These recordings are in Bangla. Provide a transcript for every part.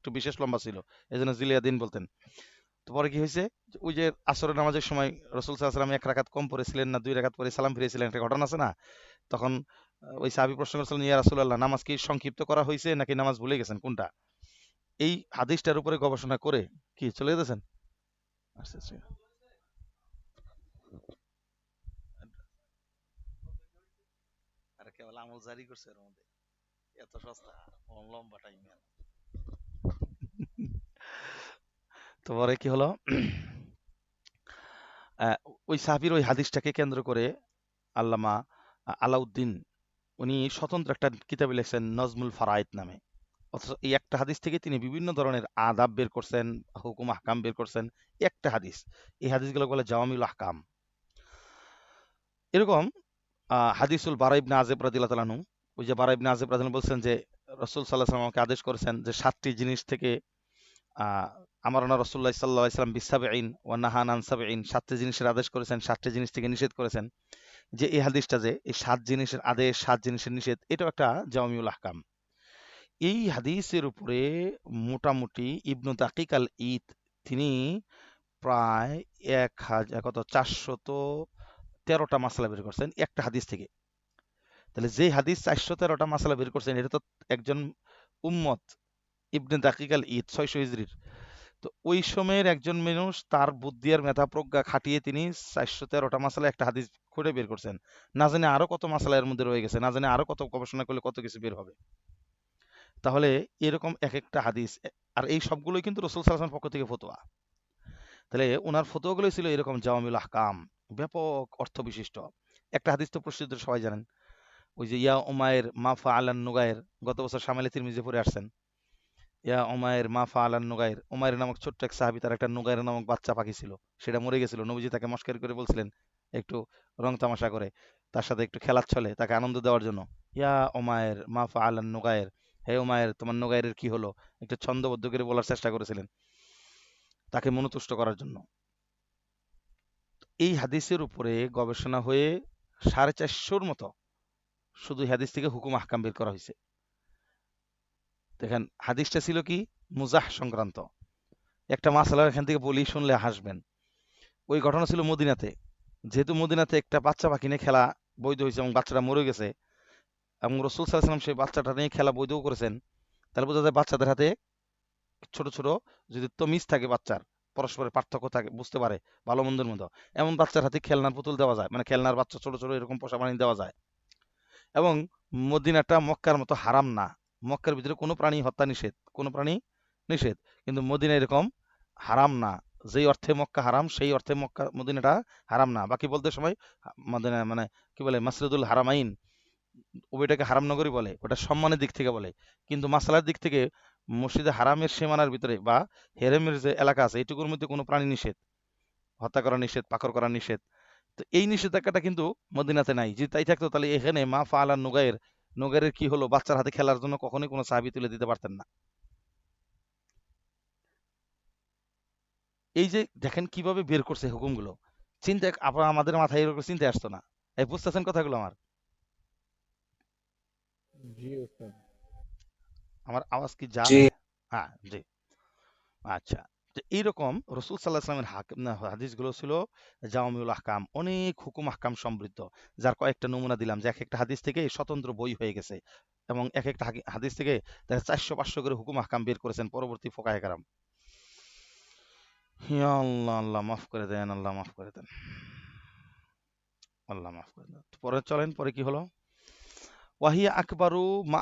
একটু বিশেষ লম্বা ছিল, এই জন্য জিলিয়া দিন বলতেন। তো পরে কি হয়েছে, ওই যে আসরের নামাজের সময় রসুল সাল্লাল্লাহু আলাইহি ওয়াসাল্লাম 1 রাকাত কম পড়েছিলেন না 2 রাকাত পরে সালাম ফিরেছিলেন, একটা ঘটনা আছে না? তখন ওই সাহাবী প্রশ্ন করেছিলেন, ইয়া রাসূলুল্লাহ, নামাজ কি সংক্ষিপ্ত করা হয়েছে নাকি নামাজ ভুলে গেছেন, কোনটা? এই হাদিসটার উপরে গবেষণা করে কি চলে যেতেছেন? আচ্ছা আচ্ছা। আরে কেবল আমল জারি করছে এর মধ্যে, এত সস্তা, লম্বা টাইম। তো পরে কি হলো, আহ, ওই সাহাবীর ওই হাদিসটাকে কেন্দ্র করে আল্লামা আলাউদ্দিন উনি স্বতন্ত্র একটা কিতাবে লিখছেন নজমুল ফারায়েদ নামে। অথচ এই একটা হাদিস থেকে তিনি বিভিন্ন ধরনের আদাব বের করছেন, হুকুম আহকাম বের করছেন। একটা হাদিস, এই হাদিসগুলো বলে জাওয়ামিউল আহকাম। এরকম হাদিসুল বারা ইবনে আযিব রাদিয়াল্লাহু তাআলা আনহু, ওই যে বারা ইবনে আযিব রাদিয়াল্লাহু আনহু বলছেন যে রাসূল সাল্লাল্লাহু আলাইহি ওয়াসাল্লাম আমাকে আদেশ করেছেন যে 7টি জিনিস থেকে আমারানা রাসূলুল্লাহ সাল্লাল্লাহু আলাইহি ওয়াসাল্লাম বিসাবঈন ওয়া নাহানা আন সাবঈন, 7টি জিনিসের আদেশ করেছেন, 7টি জিনিস থেকে নিষেধ করেছেন। যে এই হাদিসটা যে এই 7 জিনিসের আদেশ 7 জিনিসের নিষেধ, এটাও একটা জাওয়ামিউল আহকাম। এই হাদিসের উপরে মোটামুটি ইবনু দাকিক আল ঈদ তিনি প্রায় 413টা মাসলা বের করছেন একটা হাদিস থেকে। তাহলে যে হাদিস 413টা মাসলা বের করছেন, এটা তো একজন উম্মত ইবনে দাকিক আল ঈদ 600 হিজরির। তো ওই সময়ের একজন মানুষ তার বুদ্ধি আর মেধা প্রজ্ঞা খাটিয়ে তিনি 413টা মাসলা একটা হাদিস খুঁড়ে বের করছেন। না জানি আরো কত মাসলা এর মধ্যে রয়ে গেছে, না জানি আরো কত গবেষণা করলে কত কিছু বের হবে। তাহলে এরকম এক একটা হাদিস, আর এই সবগুলোই কিন্তু রসুল সাল্লাল্লাহু আলাইহি ওয়াসাল্লামের পক্ষ থেকে ফতোয়া। তাহলে ওনার ফতোয়াগুলো ছিল এরকম জাওয়ামিউল আহকাম, ব্যাপক অর্থ বিশিষ্ট। একটা হাদিস তো প্রসিদ্ধ, সবাই জানেন, ওই যে ইয়া উমায়ের মা ফাআলান নুগায়ের, গত বছর শামিলে তিরমিজি পড়ে আসছেন। ইয়া উমায়ের মা ফাআলান নুগায়ের, উমায়ের নামক ছোট্ট এক সাহাবী, তার একটা নুগায়ের নামক বাচ্চা পাখি ছিল, সেটা মরে গেছিল। নবীজি তাকে মস্কারি করে বলছিলেন, একটু রং তামাশা করে, তার সাথে একটু খেলার ছলে তাকে আনন্দ দেওয়ার জন্য, ইয়া উমায়ের মা ফাআলান নুগায়ের, হে উমায়ের তোমার নুগায়ের কি হলো, একটু ছন্দবদ্ধ করে বলার চেষ্টা করেছিলেন তাকে মনোতুষ্ট করার জন্য। এই হাদিসের উপরে গবেষণা হয়ে 450-র মতো শুধু এই হাদিস থেকে হুকুম আহকাম বের করা হয়েছে। দেখেন হাদিসটা ছিল কি, মুজাহ সংক্রান্ত একটা মাসালা, এখান থেকে বলি শুনলে হাসবেন। ওই ঘটনা ছিল মদিনাতে। যেহেতু মদিনাতে একটা বাচ্চা পাখি নিয়ে খেলা বৈধ হয়েছে এবং বাচ্চাটা মরে গেছে, এবং রসুল সাল্লাল্লাহু আলাইহি ওয়াসাল্লাম সেই বাচ্চাটা নিয়ে খেলা বৈধও করেছেন, তাহলে বোঝা যায় বাচ্চাদের হাতে ছোট ছোট যদি তমিজ থাকে, বাচ্চার পরস্পরের পার্থক্য থাকে, বুঝতে পারে ভালো মন্দের মতো, এমন বাচ্চার হাতে খেলনার পুতুল দেওয়া যায়, মানে খেলনার বাচ্চা ছোট ছোট এরকম পোষা বানিয়ে দেওয়া যায়। এবং মদিনাটা মক্কার মতো হারাম না, মক্কার ভিতরে কোনো প্রাণী হত্যা নিষেধ, কোনো প্রাণী নিষেধ, কিন্তু মদিনা এরকম হারাম না। যেই অর্থে মক্কা হারাম সেই অর্থে মক্কা মদিনাটা হারাম না। বাকি বলতে সময় মদিনা মানে কি বলে, মাসজিদুল হারামাইন, ওইটাকে হারাম নগরী বলে, ওটা সম্মানের দিক থেকে বলে। কিন্তু মাসালার দিক থেকে মসজিদে হারামের সীমানার ভিতরে বা হেরেমের যে এলাকা আছে এইটুকুর মধ্যে কোনো প্রাণী নিষেধ, হত্যা করা নিষেধ, পাকড় করা নিষেধ। তো এই নিষেধাজ্ঞাটা কিন্তু মদিনাতে নাই। যদি তাই থাকতো তাহলে এখানে মা ফাআলা নুগায়ের, নুগায়ের কি হলো, বাচ্চার হাতে খেলার জন্য কখনোই কোনো সাহাবী তুলে দিতে পারতেন না। এই যে দেখেন কিভাবে বের করছে হুকুমগুলো, চিন্তা আপনার আমাদের মাথায় এরকম চিন্তা আসতো না। এই বুঝতেছেন কথাগুলো আমার? জি ওস্তাদ। আমার আওয়াজ কি যা জি। যায়? হ্যাঁ জি। আচ্ছা। তো এইরকম রসুল সাল্লাহ আসলামের হাদিসগুলো ছিল জাওয়ামিউল আহকাম, অনেক হুকুম আহকাম সমৃদ্ধ, যার কয়েকটা নমুনা দিলাম, যে এক একটা হাদিস থেকে স্বতন্ত্র বই হয়ে গেছে, এবং এক একটা হাদিস থেকে দেখা 400-500 করে হুকুম আহকাম বের করেছেন পরবর্তী ফোকাহে কেরাম। ইয়া আল্লাহ, আল্লাহ মাফ করে দেন, আল্লাহ মাফ করে দেন, আল্লাহ মাফ করে দেন। তো পরে চলেন, পরে কি হলো, ওয়াহিয়া আকবারু মা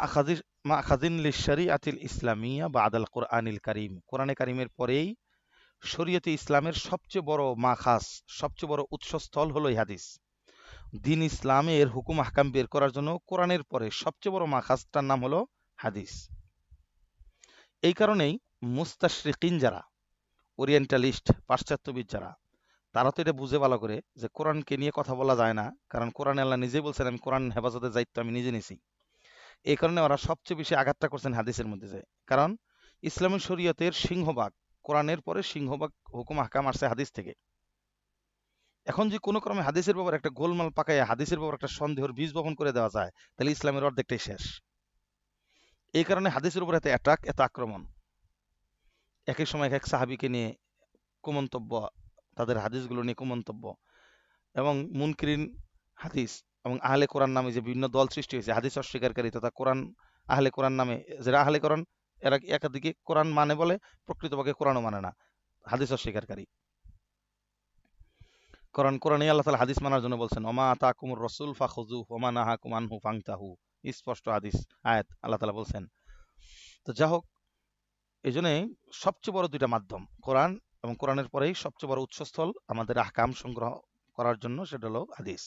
আখাজিন লিশরিয়াতিল ইসলামিয়া বাদাল কোরআনিল কারীম, কোরআনে কারীমের পরেই শরীয়তে ইসলামের সবচেয়ে বড় মাখাস, সবচেয়ে বড় উৎসস্থল হলো এই হাদিস। দিন ইসলামের হুকুম আহকাম বের করার জন্য কোরআনের পরে সবচেয়ে বড় মাখাসটার নাম হলো হাদিস। এই কারণেই মুস্তাশরিকিন যারা, ওরিয়েন্টালিস্ট, পাশ্চাত্যবিদ যারা, তারা তো এটা বুঝে ভালো করে যে কোরআনকে নিয়ে কথা বলা যায় না, কারণ কোরআনে আল্লাহ নিজেই বলছেন আমি কোরআন হেফাজতের দায়িত্ব আমি নিজে নিছি। এই কারণে ওরা সবচেয়ে বেশি আঘাতটা করছেন হাদিসের মধ্যে যায়, কারণ ইসলামী শরীয়তের সিংহভাগ, কোরআনের পরে সিংহভাগ হুকুম আহকাম আসছে হাদিস থেকে। এখন যে কোনো ক্রমে হাদিসের ব্যাপারে একটা গোলমাল পাকাইয়া হাদিসের ব্যাপারে একটা সন্দেহের বীজ বপন করে দেওয়া যায়, তাহলে ইসলামের অর্ধেকটাই শেষ। এই কারণে হাদিসের উপর এত অ্যাটাক, এত আক্রমণ। একই সময় এক এক সাহাবীকে নিয়ে কুমন্তব্য, তাদের হাদিসগুলো নিয়ে কুমন্তব্য, এবং মুনকিরিন হাদিস এবং আহলে কোরআন নামে যে বিভিন্ন দল সৃষ্টি হয়েছে, হাদিস অস্বীকারী তথা কোরআন আহলে কোরআন নামে, যারা আহলে কোরআন এরা একাদিকে কোরআন মানে বলে, প্রকৃতপক্ষে কোরআনও মানে না, হাদিস অস্বীকারী। কোরআনে আল্লাহ তাআলা হাদিস মানার জন্য বলছেন, ওমা আতাকুমুর রাসূল ফাখুযুহু ওমা নাহাকুম আনহু ফান্তাহু। স্পষ্ট হাদিস আয়াত আল্লাহ তাআলা বলছেন। তো যা হোক, এজন্য সবচেয়ে বড় দুইটা মাধ্যম কোরআন, এবং কোরআনের পরেই সবচেয়ে বড় উৎসস্থল আমাদের আহকাম সংগ্রহ করার জন্য সেটা হলো হাদিস।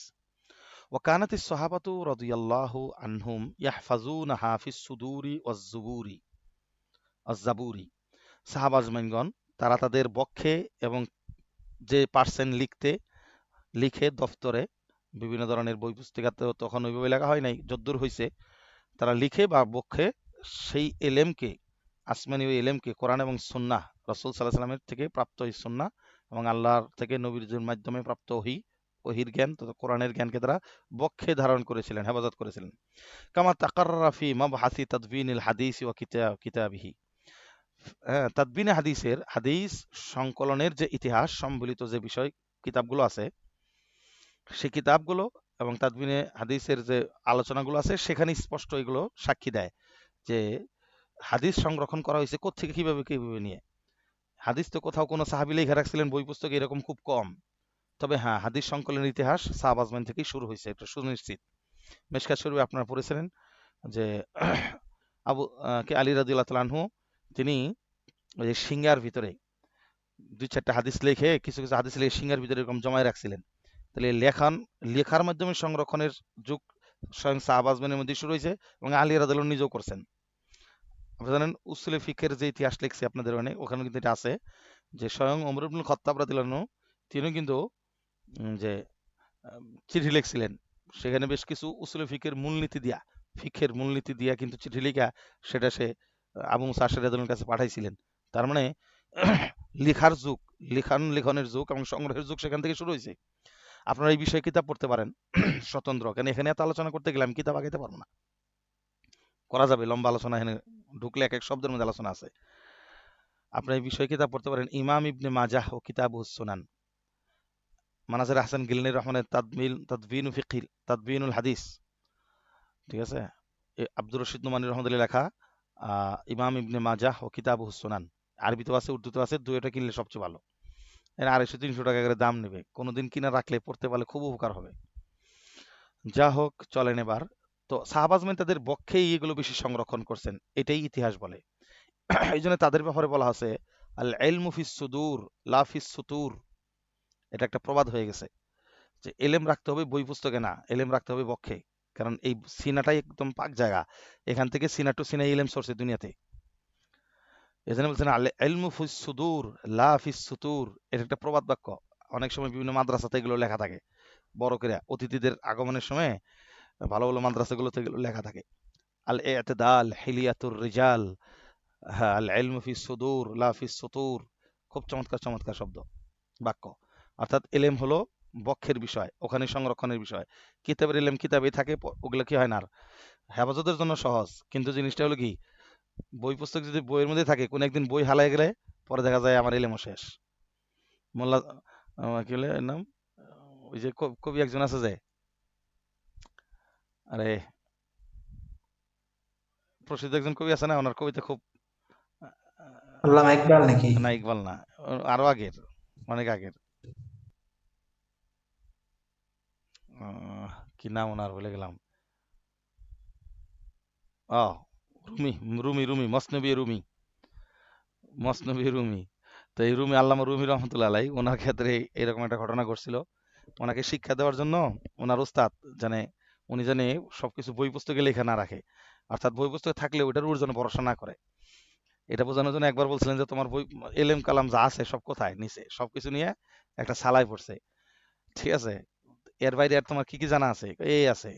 ওয়াকানাতি সাহাবাতু রাদিয়াল্লাহু আনহুম ইয়াহফাজুনাহা ফিস সুদুরি ওয়াজ-জাবুরি। সাহাবা আজমাইনগণ তারা তাদের বক্ষে এবং যে পারছেন লিখে দফতরে, বিভিন্ন ধরনের বই পুস্তিকাতে তখন ওইভাবে লেখা হয় নাই, যদ্দূর হইছে তারা লিখে বা বক্ষে সেই এলেমকে, আসমানি ওই এলেমকে, কোরআন এবং সুন্নাহ, রাসূল সাল্লাল্লাহু আলাইহি ওয়াসাল্লামের থেকে প্রাপ্ত এই সুন্নাহ এবং আল্লাহর থেকে নবীর মাধ্যমে প্রাপ্ত ওহির জ্ঞান তথা কোরআনের জ্ঞানকে তারা বক্ষে ধারণ করেছিলেন, হেফাজত করেছিলেন। কামা তাকাররারা ফি মাবহাসি তাদবিনিল হাদিস ওয়া কিতাবিহি। হ্যাঁ, তাদবিনে হাদিসের, হাদিস সংকলনের যে ইতিহাস সম্বলিত যে বিষয় কিতাবগুলো আছে, সেই কিতাবগুলো এবং তাদবিনে হাদিসের যে আলোচনাগুলো আছে, সেখানে স্পষ্ট এগুলো সাক্ষী দেয় যে হাদিস সংরক্ষণ করা হয়েছে কোত্থেকে, কিভাবে নিয়ে। হাদিস তো কোথাও কোনো সাহাবী লিখে রাখছিলেন বই পুস্তকে, এরকম খুব কম। তবে হ্যাঁ, হাদিস সংকলনের ইতিহাস সাহাবা আজমাইন থেকেই শুরু হয়েছে, এটা সুনিশ্চিত। মিশকাত শরীফে আপনারা পড়েছিলেন যে আলী রাদিয়াল্লাহু তাআলা আনহু, তিনি ওই যে সিংহার ভিতরে দুই চারটা হাদিস লিখে, কিছু কিছু হাদিস লিখে সিংহার ভিতরে এরকম জমায় রাখছিলেন। তাহলে লেখার মাধ্যমে সংরক্ষণের যুগ স্বয়ং সাহাবা আজমাইনের মধ্যে শুরু হয়েছে, এবং আলী রাদিয়াল্লাহু আনহু নিজেও করছেন। আপনারা জানেন উসুলে ফিকের যে ইতিহাস লিখছে আপনাদের ওখানে কিন্তু এটা আছে যে স্বয়ং ওমর ইবনুল খাত্তাব রাদিয়াল্লাহু আনহু তিনিও কিন্তু যে চিঠি লিখছিলেন, সেখানে বেশ কিছু উসুলে ফিকের মূলনীতি দিয়া কিন্তু চিঠি লিখা সেটা সে আবু মুসা আশআরী রাদিয়াল্লাহু কাছে পাঠাইছিলেন। তার মানে লেখার যুগ, লেখনের যুগ এবং সংগ্রহের যুগ সেখান থেকে শুরু হয়েছে। আপনারা এই বিষয়ে কিতাব পড়তে পারেন স্বতন্ত্র, কেন এখানে এত আলোচনা করতে গেলে আমি কিতাব আগাইতে পারবো না। করা যাবে লম্বা আলোচনা, এখানে ঢুকলে এক এক শব্দের মধ্যে আলোচনা আছে। আপনারা এই বিষয়ে কিতাব পড়তে পারেন, ইমাম ইবনে মাজাহ ও কিতাবুস সুনান, মানাজের হাসান গিলনি রহমানের তাদবিনুল হাদিস, ঠিক আছে, আব্দুর রশিদ নোমানী রহমতুল্লাহ লেখা ইমাম ইবনে মাজাহ ও কিতাবুস সুনান, আরবিতেও আছে উর্দুতেও আছে, দুইটা কিনলে সবচেয়ে ভালো। এর 250-300 টাকা করে দাম নেবে, কোনোদিন কিনা রাখলে পড়তে পারলে খুব উপকার হবে। যা হোক, চলেন এবার। তো সাহাবা আজমাইন তাদের বক্ষেই এগুলো বেশি সংরক্ষণ করছেন, এটাই ইতিহাস বলে। এই জন্য তাদের ব্যাপারে বলা আছে আল ইলমু ফিস সুদূর লা ফিস সুতুর। এটা একটা প্রবাদ হয়ে গেছে যে এলেম রাখতে হবে বই পুস্তকে না, এলেম রাখতে হবে বক্ষে। কারণ এই সিনাটাই একদম পাক জায়গা, এখান থেকে সিনা টু সিনা ইলম সরছে দুনিয়াতে। এজন্য বলছেন আল ইলমু ফিস সুদূর লা ফিস সুতুর। এটা একটা প্রবাদ বাক্য, অনেক সময় বিভিন্ন মাদ্রাসাতে এগুলো লেখা থাকে, বড় করে অতিথিদের আগমনের সময় ভালো ভালো মাদ্রাসাগুলোতে এগুলো লেখা থাকে। আল ইতিদাল হিলিয়াতুর রিজাল, হ্যাঁ, আল ইলমু ফিস সুদূর লা ফিস সুতুর। খুব চমৎকার চমৎকার শব্দ, বাক্য। অর্থাৎ এলেম হলো বক্ষের বিষয়, ওখানে সংরক্ষণের বিষয়। কিতাবের এলেম কিতাবেই থাকে, ওগুলো কি হয় না আর হেফাজতের জন্য সহজ, কিন্তু জিনিসটা হলো কি, বই পুস্তক যদি বইয়ের মধ্যে থাকে, কোন একদিন বই হালাই গেলে পরে দেখা যায় আমার এলেমও শেষ। মোল্লা কি বলে এর নাম, ওই যে কবি একজন আছে যে, আরে প্রসিদ্ধ একজন কবি আছে না, ওনার কবিতা খুব আল্লামা ইকবাল নাকি? না, ইকবাল না, আরো আগের, অনেক আগের, আহ, কি নাম ওনার ভুলে গেলাম। ও, রুমি, মসনবী রুমি। তো এই রুমি, আল্লামা রুমি রহমতুল্লাহ আলাই, ওনার ক্ষেত্রে এরকম একটা ঘটনা ঘটছিল। ওনাকে শিক্ষা দেওয়ার জন্য ওনার উস্তাদ জানে, উনি জানে সবকিছু বই পুস্তকে লেখা না রাখে, অর্থাৎ বই পুস্তকে থাকলে ওইটার উপর যেন ভরসা না করে। এটা বোঝানোর জন্য একবার বলছিলেন যে তোমার বই এলেম কালাম যা আছে সব কোথায়, নিচে সবকিছু নিয়ে একটা সালায় পড়ছে, ঠিক আছে, এর বাইরে আর তোমার কি কি জানা আছে, এই আছে,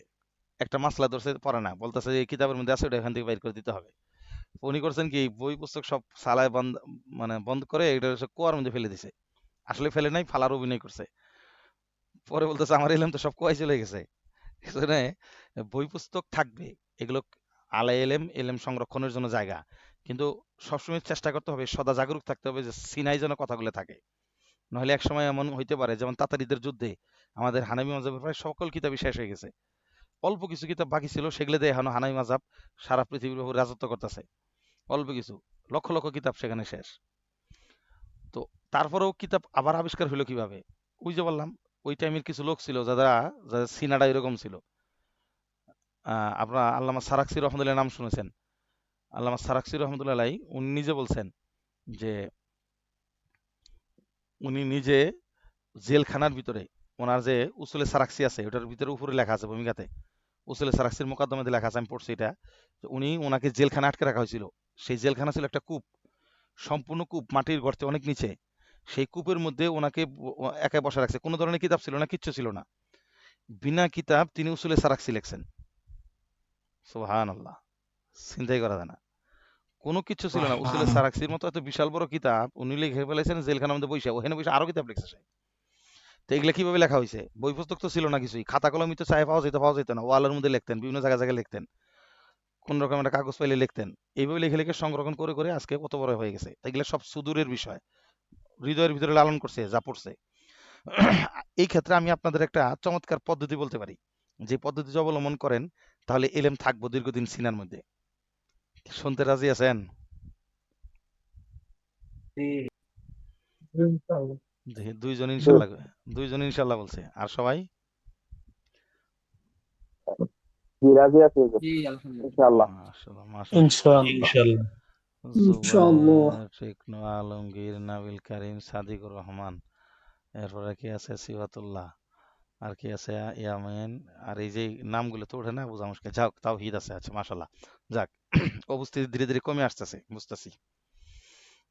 একটা মাসলা ধরছে পড়ে না, বলতেছে এই কিতাবের মধ্যে আছে, ওটা এখান থেকে বাইর করে দিতে হবে। উনি করছেন কি, বই পুস্তক সব সালায় বন্ধ, মানে বন্ধ করে এটা হচ্ছে কুয়ার মধ্যে ফেলে দিছে। আসলে ফেলে নাই, ফালার অভিনয় করছে। পরে বলতেছে আমার এলেম তো সব কুয়ায় চলে গেছে। এখানে বই পুস্তক থাকবে, এগুলো আলাই এলেম, এলেম সংরক্ষণের জন্য জায়গা, কিন্তু সবসময় চেষ্টা করতে হবে, সদা জাগরুক থাকতে হবে যে সিনাই যেন কথাগুলো থাকে। নইলে একসময় এমন হইতে পারে যেমন তাতারিদের যুদ্ধে আমাদের হানাফি মাযহাবের প্রায় সকল কিতাবই শেষ হয়ে গেছে। অল্প কিছু কিতাব বাকি ছিল, সেগুলো দিয়ে এখনো হানাফি মাযহাব সারা পৃথিবীর উপর রাজত্ব করতেছে। অল্প কিছু, লক্ষ লক্ষ কিতাব সেখানে শেষ। তো তারপরেও কিতাব আবার আবিষ্কার হলো কিভাবে? ওই যে বললাম, ওই টাইমের কিছু লোক ছিল যাদের সিনাটা এরকম ছিল। আপনারা আল্লামা সারাকসি রহমতুল্লাহ নাম শুনেছেন? আল্লামা সারাকসি রহমতুল্লাহ আলাই উনি নিজে বলছেন যে উনি নিজে জেলখানার ভিতরে ওনার যে উসুলে সারাকসি আছে ওটার ভিতরে উপরে লেখা আছে ভূমিকাতে, উসুলে সারাকসির মোকদ্দমাতে লেখা আছে, আমি পড়ছি এটা, যে উনি ওনাকে জেলখানা আটকে রাখা হয়েছিল। সেই জেলখানা ছিল একটা কূপ, সম্পূর্ণ কূপ, মাটির গর্তে অনেক নিচে। সেই কূপের মধ্যে ওনাকে একা বসা রাখছে, কোনো ধরনের কিতাব ছিল না, কিচ্ছু ছিল না। বিনা কিতাব তিনি উসুলে সারাকসি লেখছেন। সুবহানাল্লাহ, চিন্তাই করা যায় না। কোনো কিছু ছিল না, উসুলে সারাকসির মতো এত বিশাল বড় কিতাব উনি লিখে ফেলেছেন জেলখানার মধ্যে বসে, ওখানে বসে আরো কিতাব লিখছে সে। তো এগুলা কিভাবে লেখা হয়েছে? বই পুস্তক তো ছিল না কিছুই, খাতা কলমই তো চাই পাওয়া যেত না, ওয়ালের মধ্যে লিখতেন, বিভিন্ন জায়গায় জায়গায় লিখতেন, কোন রকম একটা কাগজ পাইলে লিখতেন। এইভাবে লিখে লিখে সংরক্ষণ করে করে আজকে কত বড় হয়ে গেছে। এগুলা সব সুদূরের বিষয়, হৃদয়ের ভিতরে লালন করছে যা পড়ছে। এই ক্ষেত্রে আমি আপনাদের একটা চমৎকার পদ্ধতি বলতে পারি, যে পদ্ধতি যদি অবলম্বন করেন তাহলে এলেম থাকবো দীর্ঘদিন সিনার মধ্যে। শুনতে রাজি আছেন? জি, ইনশাআল্লাহ। দেখি ইনশাল্লাহ, দুইজন ইনশাল্লাহ বলছে, আর সবাই? জি রাজি আছি হুজুর, জি আলহামদুলিল্লাহ। ইনশাআল্লাহ। মাশাআল্লাহ মাশাআল্লাহ। ইনশাআল্লাহ। ইনশাল্লাহ। ইনশাআল্লাহ। জুবায়ের, টেকনো, আলমগীর, নাবিল কারিম, সাদিকুর রহমান, এরপরে কি আছে সিফাতুল্লাহ, আর কি আছে ইয়ামিন, আর এই যে নামগুলো তো ওঠে না বোঝা মুশকিল, যাক তাওহীদ আছে, আচ্ছা মাশাআল্লাহ। যাক, উপস্থিতি ধীরে ধীরে কমে আসতেছে, বুঝতেছি।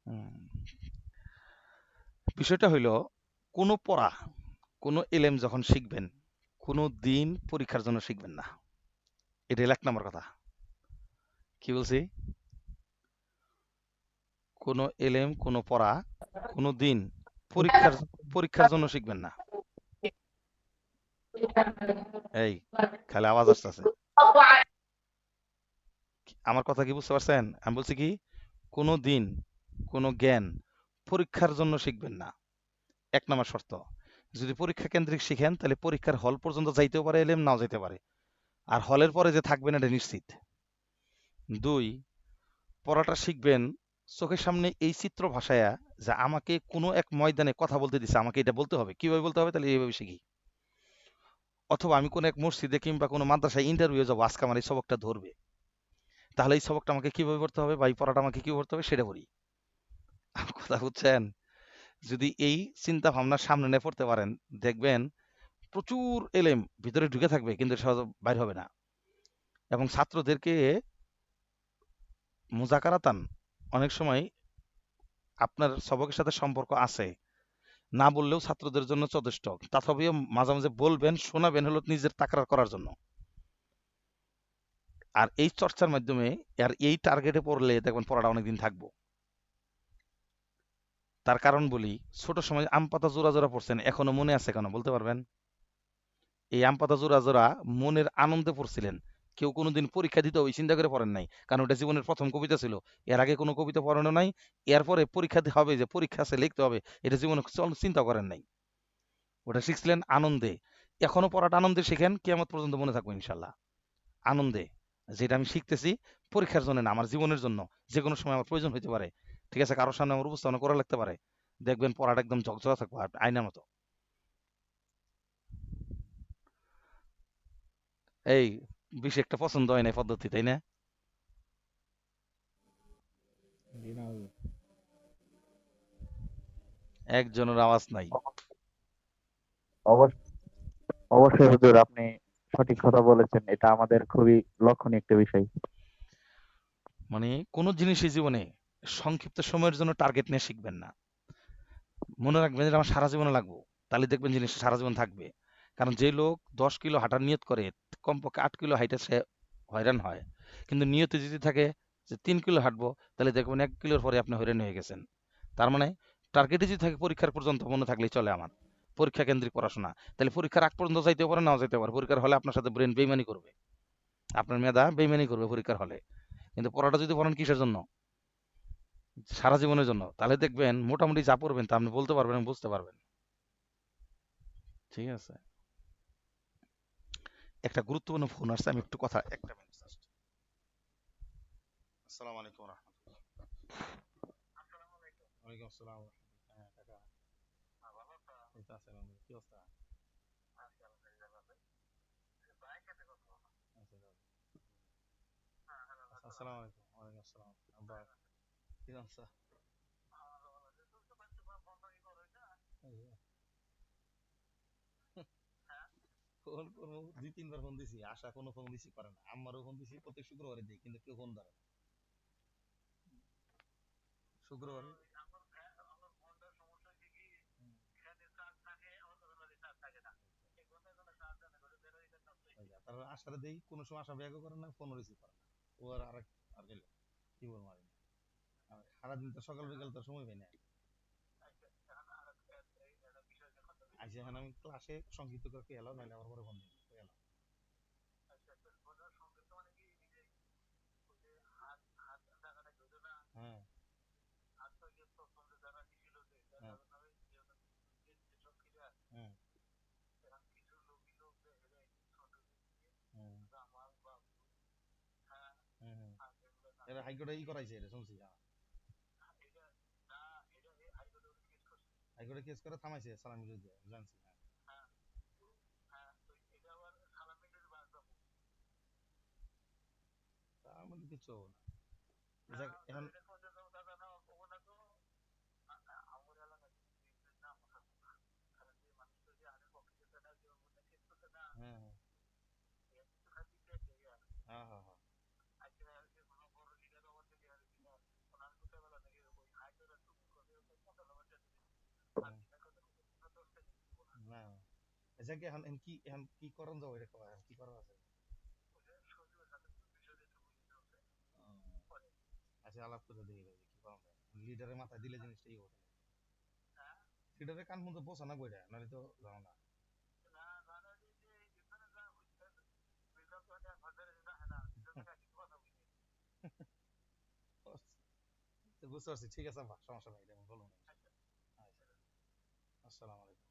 হুম, বিষয়টা হইলো, কোনো পড়া, কোনো এলেম যখন শিখবেন, কোনো দিন পরীক্ষার জন্য শিখবেন না। এটা হলো ১ নম্বর কথা। কি বলছি? কোনো এলেম, কোনো পড়া, কোনো দিন পরীক্ষার পরীক্ষার জন্য শিখবেন না। এই, খালি আওয়াজ আসতেছে। আমার কথা কি বুঝতে পারছেন? আমি বলছি কি, কোনো দিন কোনো জ্ঞান পরীক্ষার জন্য শিখবেন না। ১ নম্বর শর্ত। যদি পরীক্ষা কেন্দ্রিক শিখেন তাহলে পরীক্ষার হল পর্যন্ত যাইতেও পারে এলেম, নাও যাইতে পারে, আর হলের পরে যে থাকবেন এটা নিশ্চিত। ২, পড়াটা শিখবেন চোখের সামনে এই চিত্র ভাসায়া, যে আমাকে কোনো এক ময়দানে কথা বলতে দিছে, আমাকে এটা বলতে হবে, কিভাবে বলতে হবে, তাহলে এইভাবে শিখি। অথবা আমি কোনো এক মসজিদে কিংবা কোনো মাদ্রাসায় ইন্টারভিউ যাবো, আজকে আমার এই সবকটা ধরবে, তাহলে এই সবকটা আমাকে কিভাবে পড়তে হবে বা এই পড়াটা আমাকে কিভাবে পড়তে হবে সেটা পড়ি। কথা বুঝছেন? যদি এই চিন্তা ভাবনা সামনে নিয়ে পড়তে পারেন, দেখবেন প্রচুর এলেম ভিতরে ঢুকে থাকবে কিন্তু সহজে বাইর হবে না। এবং ছাত্রদেরকে মুজাকারাতান অনেক সময় আপনার সবকের সাথে সম্পর্ক আছে, না বললেও ছাত্রদের জন্য যথেষ্ট। তথাপিও মাঝে মাঝে বলবেন, শোনাবেন, হলো নিজের তাকরার করার জন্য। আর এই চর্চার মাধ্যমে আর এই টার্গেটে পড়লে দেখবেন পড়াটা অনেকদিন থাকবো। তার কারণ বলি, ছোট সময় আম পাতা জোড়া জোড়া পড়ছেন, এখনো মনে আছে কেন বলতে পারবেন? এই আম পাতা জোড়া জোড়া মনের আনন্দে পড়ছিলেন। কেউ কোনোদিন পরীক্ষা দিতে ওই চিন্তা করে পড়েন নাই, কারণ ওটা জীবনের প্রথম কবিতা ছিল। এর আগে কোনো কবিতা পড়ানো নাই, এরপরে পরীক্ষা দিতে হবে, যে পরীক্ষা আছে লিখতে হবে, এটা জীবনে চিন্তা করেন নাই। ওটা শিখছিলেন আনন্দে। এখনো পড়াটা আনন্দে শিখেন, কিয়ামত পর্যন্ত মনে থাকবো ইনশাল্লাহ। আনন্দে, যেটা আমি শিখতেছি পরীক্ষার জন্য না, আমার জীবনের জন্য, যে কোনো সময় আমার প্রয়োজন হইতে পারে। ঠিক আছে, কারোর সামনে আমার উপস্থাপনা করা লাগতে পারে, দেখবেন পড়াটা একদম ঝকঝকা থাকবো, আর আয়নার মতো। এই, বেশি একটা পছন্দ হয় না এই পদ্ধতি, তাই না? একজনের আওয়াজ নাই। অবশ্য- অবশ্যই হুজুর, আপনি সঠিক কথা বলেছেন, এটা আমাদের খুবই লক্ষণীয় একটা বিষয়। মানে কোনো জিনিসই জীবনে সংক্ষিপ্ত সময়ের জন্য টার্গেট নিয়ে শিখবেন না। মনে রাখবেন যে আমার সারা জীবনে লাগবো, তাহলে দেখবেন জিনিস সারা জীবন থাকবে। কারণ যে লোক 10 কিলো হাঁটার নিয়ত করে, কমপক্ষে 8 কিলো হাইটে সে হয়রান হয়। কিন্তু নিয়তে যদি থাকে যে 3 কিলো হাঁটবো, তাহলে দেখবেন 1 কিলোর পরে আপনি হয়রান হয়ে গেছেন। তার মানে টার্গেটে যদি থাকে পরীক্ষার পর্যন্ত মনে থাকলেই চলে আমার, পরীক্ষা কেন্দ্রিক পড়াশোনা, তাহলে পরীক্ষার আগ পর্যন্ত যাইতে পারে, নাও যাইতে পারে। পরীক্ষার হলে আপনার সাথে ব্রেন বেইমানি করবে, আপনার মেধা বেইমানি করবে পরীক্ষার হলে। কিন্তু পড়াটা যদি পড়েন কিসের জন্য? সারা জীবনের জন্য, তাহলে দেখবেন মোটামুটি যা পড়বেন তা আপনি বলতে পারবেন এবং বুঝতে পারবেন। ঠিক আছে, একটা গুরুত্বপূর্ণ ফোন আসছে, আমি একটু কথা, একটা মিনিট জাস্ট। আসসালামু আলাইকুম রাহমাতুল্লাহ। ওয়ালাইকুম আসসালাম ওয়া রাহমাতুল্লাহ। হ্যাঁ কাকা, এই তো আছে আলহামদুলিল্লাহ। কি অবস্থা? আচ্ছা, যাও। আসসালামু আলাইকুম। ওয়ালাইকুম আসসালাম। আব্বা, কি অবস্থা? এই যে, ফোন করবো, দুই তিনবার ফোন দিছি, আশা কোনো ফোন রিসিভ করে না, আম্মারও ফোন দিছি, প্রত্যেক শুক্রবারে দিই কিন্তু কেউ ফোন ধরে না। শুক্রবারে তারপর আশারে দেই, কোনো সময় আশা ব্যাগও করে না, ফোনও রিসিভ করে না। ও আর আরেক আর গেল, কি বলবো আর, আর সারাদিন তো সকাল বিকাল তো সময় পাই না। আইসা এখন আমি ক্লাসে সংক্ষিপ্ত করে কে এলাও, নাহলে আবার পরে ফোন দিই কে এলাও। হ্যাঁ, হ্যাঁ, হ্যাঁ, হ্যাঁ, হ্যাঁ, হ্যাঁ। এরা হাইকোর্টে ই করাইছে, এটা শুনছি। হ্যাঁ, হাইকোর্টে কেস করে থামাইছে সালামি বিরুদ্ধে, জানছি। হ্যাঁ, তার মধ্যে কিছু হবে না। যাক, এখন হ্যাঁ, হ্যাঁ, হ্যাঁ, হ্যাঁ, হ্যাঁ, হ্যাঁ, না, আচ্ছা কি এখন, এখন কি করণ যাবো, এটা কয়, এখন কি করার আছে? ও, আচ্ছা, আলাপ করে দেখি ভাই, কি করা যায়। লিডারের মাথায় দিলে জিনিসটা ই হবে। লিডারের কান পর্যন্ত পৌঁছা না বইটা, নাহলে তো জানো না। বুঝতে পারছি, ঠিক আছে আব্বা, সমস্যা নাই, এটা আমি বলবো না। আচ্ছা, আসসালামু আলাইকুম।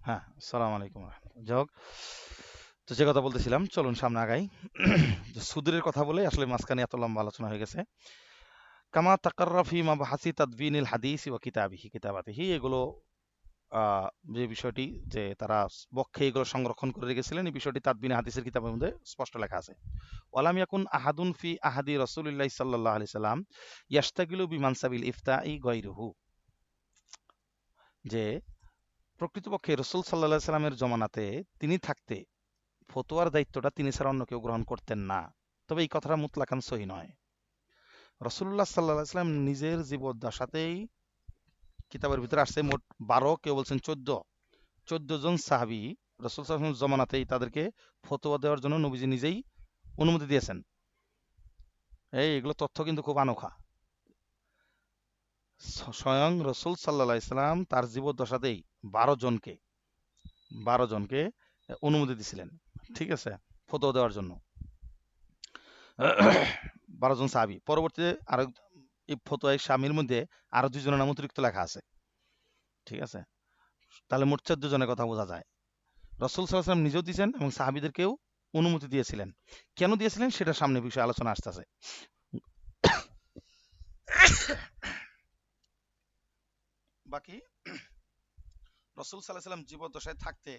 হ্যাঁ, আসসালামু আলাইকুম রাহমাতুল্লাহ। যাই হোক, তো যে কথা বলতেছিলাম, চলুন সামনে আগাই। যে সুদের কথা বলে আসলে মাঝখানে এত লম্বা আলোচনা হয়ে গেছে। কামা তাকাররা ফি মাবহাসি তাদবিনিল হাদিস ওয়া কিতাবাতিহি, এগুলো আহ, যে বিষয়টি, যে তারা বক্ষে এগুলো সংরক্ষণ করে রেখেছিলেন, এই বিষয়টি তাদবিনে হাদিসের কিতাবের মধ্যে স্পষ্ট লেখা আছে। ওয়ালাম ইয়াকুন আহাদুন ফি আহাদি রাসূলিল্লাহি সাল্লাল্লাহু আলাইহি সাল্লাম ইয়াশতাগিলু বিমানসাবিল ইফতাই গায়রুহু, যে প্রকৃতপক্ষে রাসূল সাল্লাল্লাহু আলাইহি সাল্লামের জমানাতে তিনি থাকতে ফতোয়ার দায়িত্বটা তিনি ছাড়া অন্য কেউ গ্রহণ করতেন না। তবে এই কথাটা মুতলাকান সহি নয়। রাসূলুল্লাহ সাল্লাল্লাহু আলাইহি সাল্লাম নিজের জীবদ্দশাতেই, কিতাবের ভিতরে আসছে মোট 12, কেউ বলছেন 14 জন সাহাবী রাসূল সাল্লাল্লাহু আলাইহি ওয়াসাল্লামের জমানাতেই তাদেরকে ফতোয়া দেওয়ার জন্য নবীজি নিজেই অনুমতি দিয়েছেন। এগুলো তথ্য কিন্তু খুব আনোখা। স্বয়ং রসুল সাল্লাল্লাহু আলাইহি সাল্লাম তার জীবদ্দশাতেই 12 জনকে 12 জনকে অনুমতি দিছিলেন, ঠিক আছে, ফতোয়া দেওয়ার জন্য। 12 জন সাহাবী, পরবর্তীতে আরো এই ফতোয়ায় স্বামীর মধ্যে আরো 2 জনের নাম অতিরিক্ত লেখা আছে, ঠিক আছে। তাহলে মোট 14 জনের কথা বোঝা যায়। রসুল সাল্লাল্লাহু আলাইহি ওয়াসাল্লাম নিজেও দিয়েছেন এবং সাহাবীদেরকেও অনুমতি দিয়েছিলেন। কেন দিয়েছিলেন সেটা সামনে বিষয়ে আলোচনা আসতেছে। বাকি রসুল সাল্লাল্লাহু আলাইহি ওয়াসাল্লাম জীবদ্দশায় থাকতে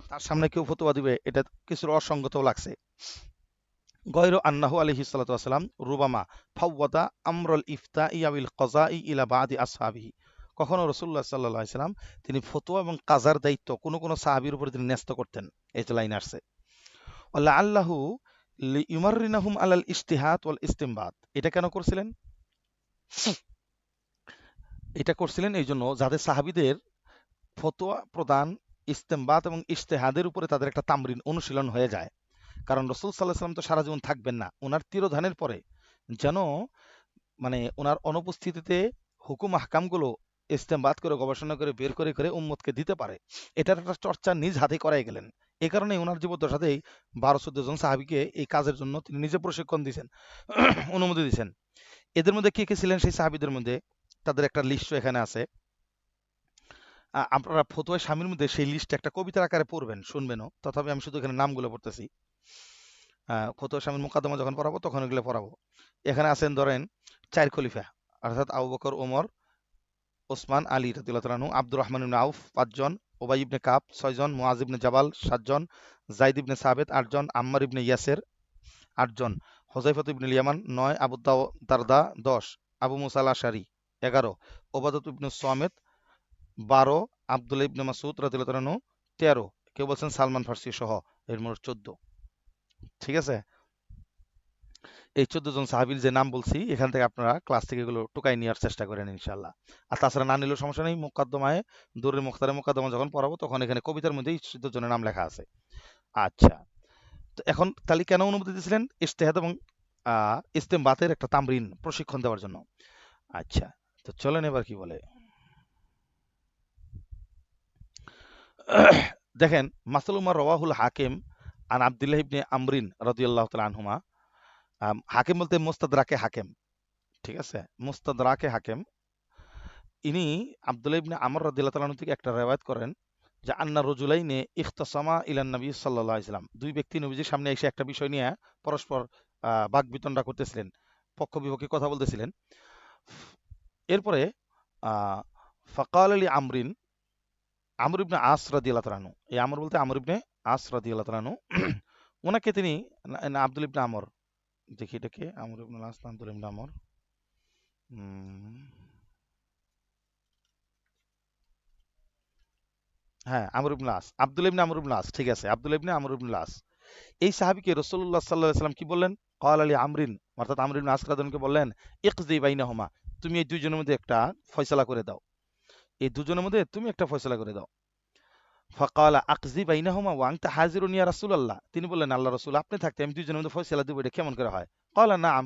তার সামনে কেউ ফতোয়া দিবে, এটা কিছু অসঙ্গত লাগছে। গয়রু আন্নাহু আলাইহিস সালাতু ওয়াসসালাম রুবামা ফাওয়াদা আমরুল ইফতাই আবিল কযাই ইলা বাদি আসহাবিহি, কখনো রাসূলুল্লাহ সাল্লাল্লাহু আলাইহি সাল্লাম তিনি ফতোয়া এবং কাজার দায়িত্ব কোন কোন সাহাবীর উপরে তিনি ন্যস্ত করতেন। এই তো লাইন আসছে। ওয়ালা আল্লাহু লিইউমাররিনাহুম আলাল ইজতিহাদ ওয়াল ইসতিমবাত, এটা কেন করছিলেন? এটা করছিলেন এই জন্য যাতে সাহাবীদের ফতোয়া প্রদান, ইস্তেমবাত এবং ইজতেহাদের উপরে তাদের একটা তামরিন, অনুশীলন হয়ে যায়। কারণ রসুল সাল্লাহ সাল্লাম তো সারা জীবন থাকবেন না, ওনার তিরোধানের পরে যেন মানে ওনার অনুপস্থিতিতে হুকুম আহকামগুলো ইস্তেমবাত করে, গবেষণা করে, বের করে করে উম্মতকে দিতে পারে, এটার একটা চর্চা নিজ হাতে করাই গেলেন। এই কারণে ওনার জীবদ্দশাতেই 12-14 জন সাহাবীকে এই কাজের জন্য তিনি নিজে প্রশিক্ষণ দিয়েছেন, অনুমতি দিয়েছেন। এদের মধ্যে কে কে ছিলেন সেই সাহাবীদের মধ্যে তাদের একটা লিস্ট এখানে আছে। আপনারা ফতোয়া স্বামীর মধ্যে সেই লিস্ট একটা কবিতার আকারে পড়বেন, শুনবেনও, তথাপি আমি শুধু এখানে নামগুলো পড়তেছি। ফতোয়া স্বামীর মুকাদ্দমা যখন পড়াবো তখন এগুলো পড়াবো। এখানে আছেন ধরেন 4 খলিফা, অর্থাৎ আবু বকর, ওমর, ওসমান, আলী রাদিয়াল্লাহু তাআলা আনহু, আব্দুর রহমান ইবনে আউফ 5 জন, উবাই ইবনে কাব 6 জন, মুআজ ইবনে জাবাল 7 জন, যায়েদ ইবনে সাবিত 8 জন, আম্মার ইবনে ইয়াসির 8 জন, হুযায়ফা ইবনুল ইয়ামান 9, আবু দারদা 10, আবু মুসা আল আশআরী 11, উবাদাহ ইবনে সামিত 12, আব্দুল্লাহ ইবনে মাসউদ রাদিয়াল্লাহু তাআলা আনহু 13, কেউ বলছেন সালমান ফার্সি সহ এর মোট 14। ঠিক আছে, এই 14 জন সাহাবীর যে নাম বলছি এখান থেকে আপনারা ক্লাস থেকে এগুলো টুকাই নেওয়ার চেষ্টা করেন ইনশাআল্লাহ। আর তাছাড়া না নিলেও সমস্যা নেই, মুকাদ্দমায় দুরুল মুখতারে মুকাদ্দমা যখন পড়াবো তখন এখানে কবিতার মধ্যেই 14 জনের নাম লেখা আছে। আচ্ছা, তো এখন তাহলে কেন অনুমতি দিয়েছিলেন? ইজতিহাদ এবং ইস্তেমবাতের একটা তামরিন প্রশিক্ষণ দেওয়ার জন্য। আচ্ছা, তো চলেন এবার কি বলে দেখেন, মাসলুমা রওয়াহুল হাকিম আন আব্দুল্লাহ ইবনে আমরিন রাদিয়াল্লাহু তাআলা আনহুমা। হাকিম বলতে মুস্তাদরাকে হাকিম, ঠিক আছে, মুস্তাদরাকে হাকিম। ইনি আব্দুল্লাহ ইবনে আমর রাদিয়াল্লাহু তাআলা আনহু থেকে একটা রিওয়ায়াত করেন যে আন্না রজুলাইনে ইখতাসামা ইলান নবী সাল্লাল্লাহু আলাইহি ওয়াসাল্লাম, দুই ব্যক্তি নবীজির সামনে এসে একটা বিষয় নিয়ে পরস্পর বাক বিতণ্ডা করতেছিলেন, পক্ষ বিপক্ষে কথা বলতেছিলেন। এরপরে ফাকাল আলী আমরিন, আমর ইবনে আস রাদিয়াল্লাহু তাআলা আনহু, এই আমর বলতে আমর ইবনে আস রাদিয়াল্লাহু তাআলা আনহু, ওনাকে তিনি আব্দুল ইবনে আমর, দেখি এটাকে আমর ইবনে আস না আব্দুল ইবনে আমর, হ্যাঁ আমর ইবনে আস, আব্দুল ইবনে আমর ইবনে আস, ঠিক আছে, আব্দুল ইবনে আমর ইবনে আস। এই সাহাবীকে রাসূলুল্লাহ সাল্লাল্লাহু আলাইহি ওয়াসাল্লাম কি বললেন? ক্বাল আলী আমরিন, অর্থাৎ আমর ইবনে আস রাদিয়াল্লাহু আনহুকে বললেন, ইকজি বাইনাহুমা, তুমি এই দুইজনের মধ্যে একটা ফয়সালা করে দাও, এই দুজনের মধ্যে তুমি একটা ফয়সালা করে দাও। ফাকালা আকজি বাইনাহুমা ওয়া আনতা হাজিরুন ইয়া রাসূলুল্লাহ, তিনি বললেন, আল্লাহ রাসূল আপনি থাকতে আমি দুইজনের মধ্যে ফয়সালা দেব, এটা কেমন করে হয়? ক্বালা নাআম,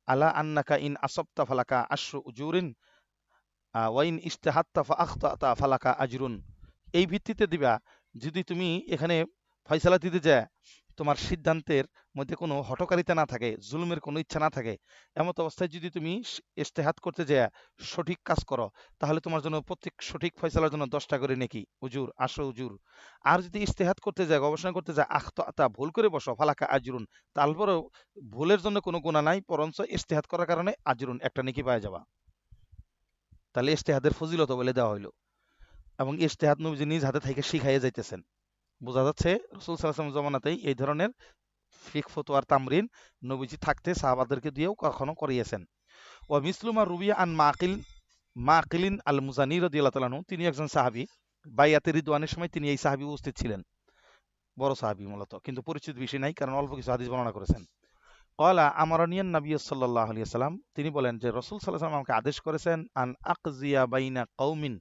আলা আন্নাকা ইন আসাবতা ফালাকা আশরু উজুরিন ওয়া ইন ইজতাহাদতা ফাআখতাতা ফালাকা আজরুন। এই ভিত্তিতে দিবা, যদি তুমি এখানে ফয়সালা দিতে যায় তোমার সিদ্ধান্তের মধ্যে কোনো হঠকারিতা না থাকে, জুলুমের কোনো ইচ্ছা না থাকে, এমত অবস্থায় যদি তুমি ইজতেহাদ করতে যায় সঠিক কাজ করো, তাহলে তোমার জন্য প্রত্যেক সঠিক ফয়সালার জন্য 10টা করে নেকি, উজুর, 10 উজুর। আর যদি ইজতেহাদ করতে যায়, গবেষণা করতে যায়, আখতা ভুল করে বসো, ফালাকা আজরুন, তারপরেও ভুলের জন্য কোনো গুনাহ নাই, বরঞ্চ ইজতেহাদ করার কারণে আজরুন, একটা নেকি পাওয়া যাবা। তাহলে ইজতেহাদের ফজিলত বলে দেওয়া হইলো, এবং ইজতেহাদ নবীজি নিজ হাতে থেকে শিখাইয়া যাইতেছেন। বোঝা যাচ্ছে রাসূল সাল্লাল্লাহু আলাইহি ওয়াসাল্লাম জমানাতেই এই ধরনের ফিকহ ফতোয়ার তামরিন নবীজি থাকতে সাহাবাদেরকে দিয়েও কখনো করিয়েছেন। ওয়া মিসলুমা রুবিয়া আন মাকিলিন আল মুজানি রাদিয়াল্লাহু তাআলা আনহু, তিনি একজন সাহাবী, বাইয়াতে রিদওয়ানের সময় তিনি এই সাহাবী উপস্থিত ছিলেন, বড় সাহাবী মূলত, কিন্তু পরিচিত বিষয় নাই কারণ অল্প কিছু হাদিস বর্ণনা করেছেন। ক্বালা আমারানিয়ান নবী সাল্লাল্লাহু আলাইহি ওয়াসাল্লাম, তিনি বলেন যে রাসূল সাল্লাল্লাহু আলাইহি ওয়াসাল্লাম আমাকে আদেশ করেছেন আন আকজিয়া বাইনা কওমিন,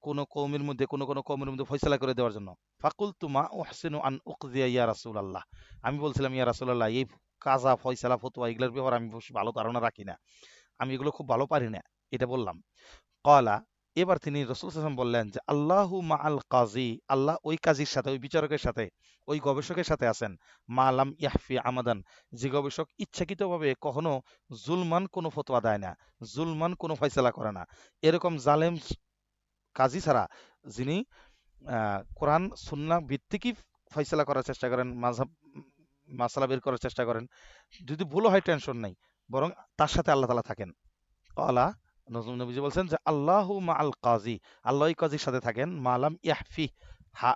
কোন কওমের মধ্যে কোন কওমের মধ্যে ফয়সালা করে দেওয়ার জন্য। ফাকুলতু মা উহসিনু আন উকজিয়া ইয়া রাসূলুল্লাহ, আমি বলছিলাম ইয়া রাসূলুল্লাহ, এই কাজা ফয়সালা ফতোয়া এগুলোর ব্যাপারে আমি ভালো ধারণা রাখি না, আমি এগুলো খুব ভালো পারি না, এটা বললাম। ক্বালা, এবার তিনি রাসূল সাল্লাল্লাহু আলাইহি ওয়াসাল্লাম বললেন যে আল্লাহু মাআল কাজী, আল্লাহ ওই কাজীর সাথে, ওই বিচারকের সাথে, ওই গবেষকের সাথে আছেন, মা লাম ইয়াহফি আমাদান, যে গবেষক ইচ্ছাকৃতভাবে কখনো জুলমান কোনো ফতোয়া দেয় না, জুলমান কোনো ফয়সালা করে না, এরকম জালেম কাজী ছাড়া, যিনি কোরআন সুন্নাহ ভিত্তিকই ফয়সালা করার চেষ্টা করেন, মাযহাব মাসালা বের করার চেষ্টা করেন, যদি ভুলও হয় টেনশন নাই, বরং তার সাথে আল্লাহ তাআলা থাকেন। ক্বালা, নবীজি বলছেন যে আল্লাহু মাআল কাজী, আল্লাহ ওই কাজীর সাথে থাকেন, মালাম ইয়াহফি, হা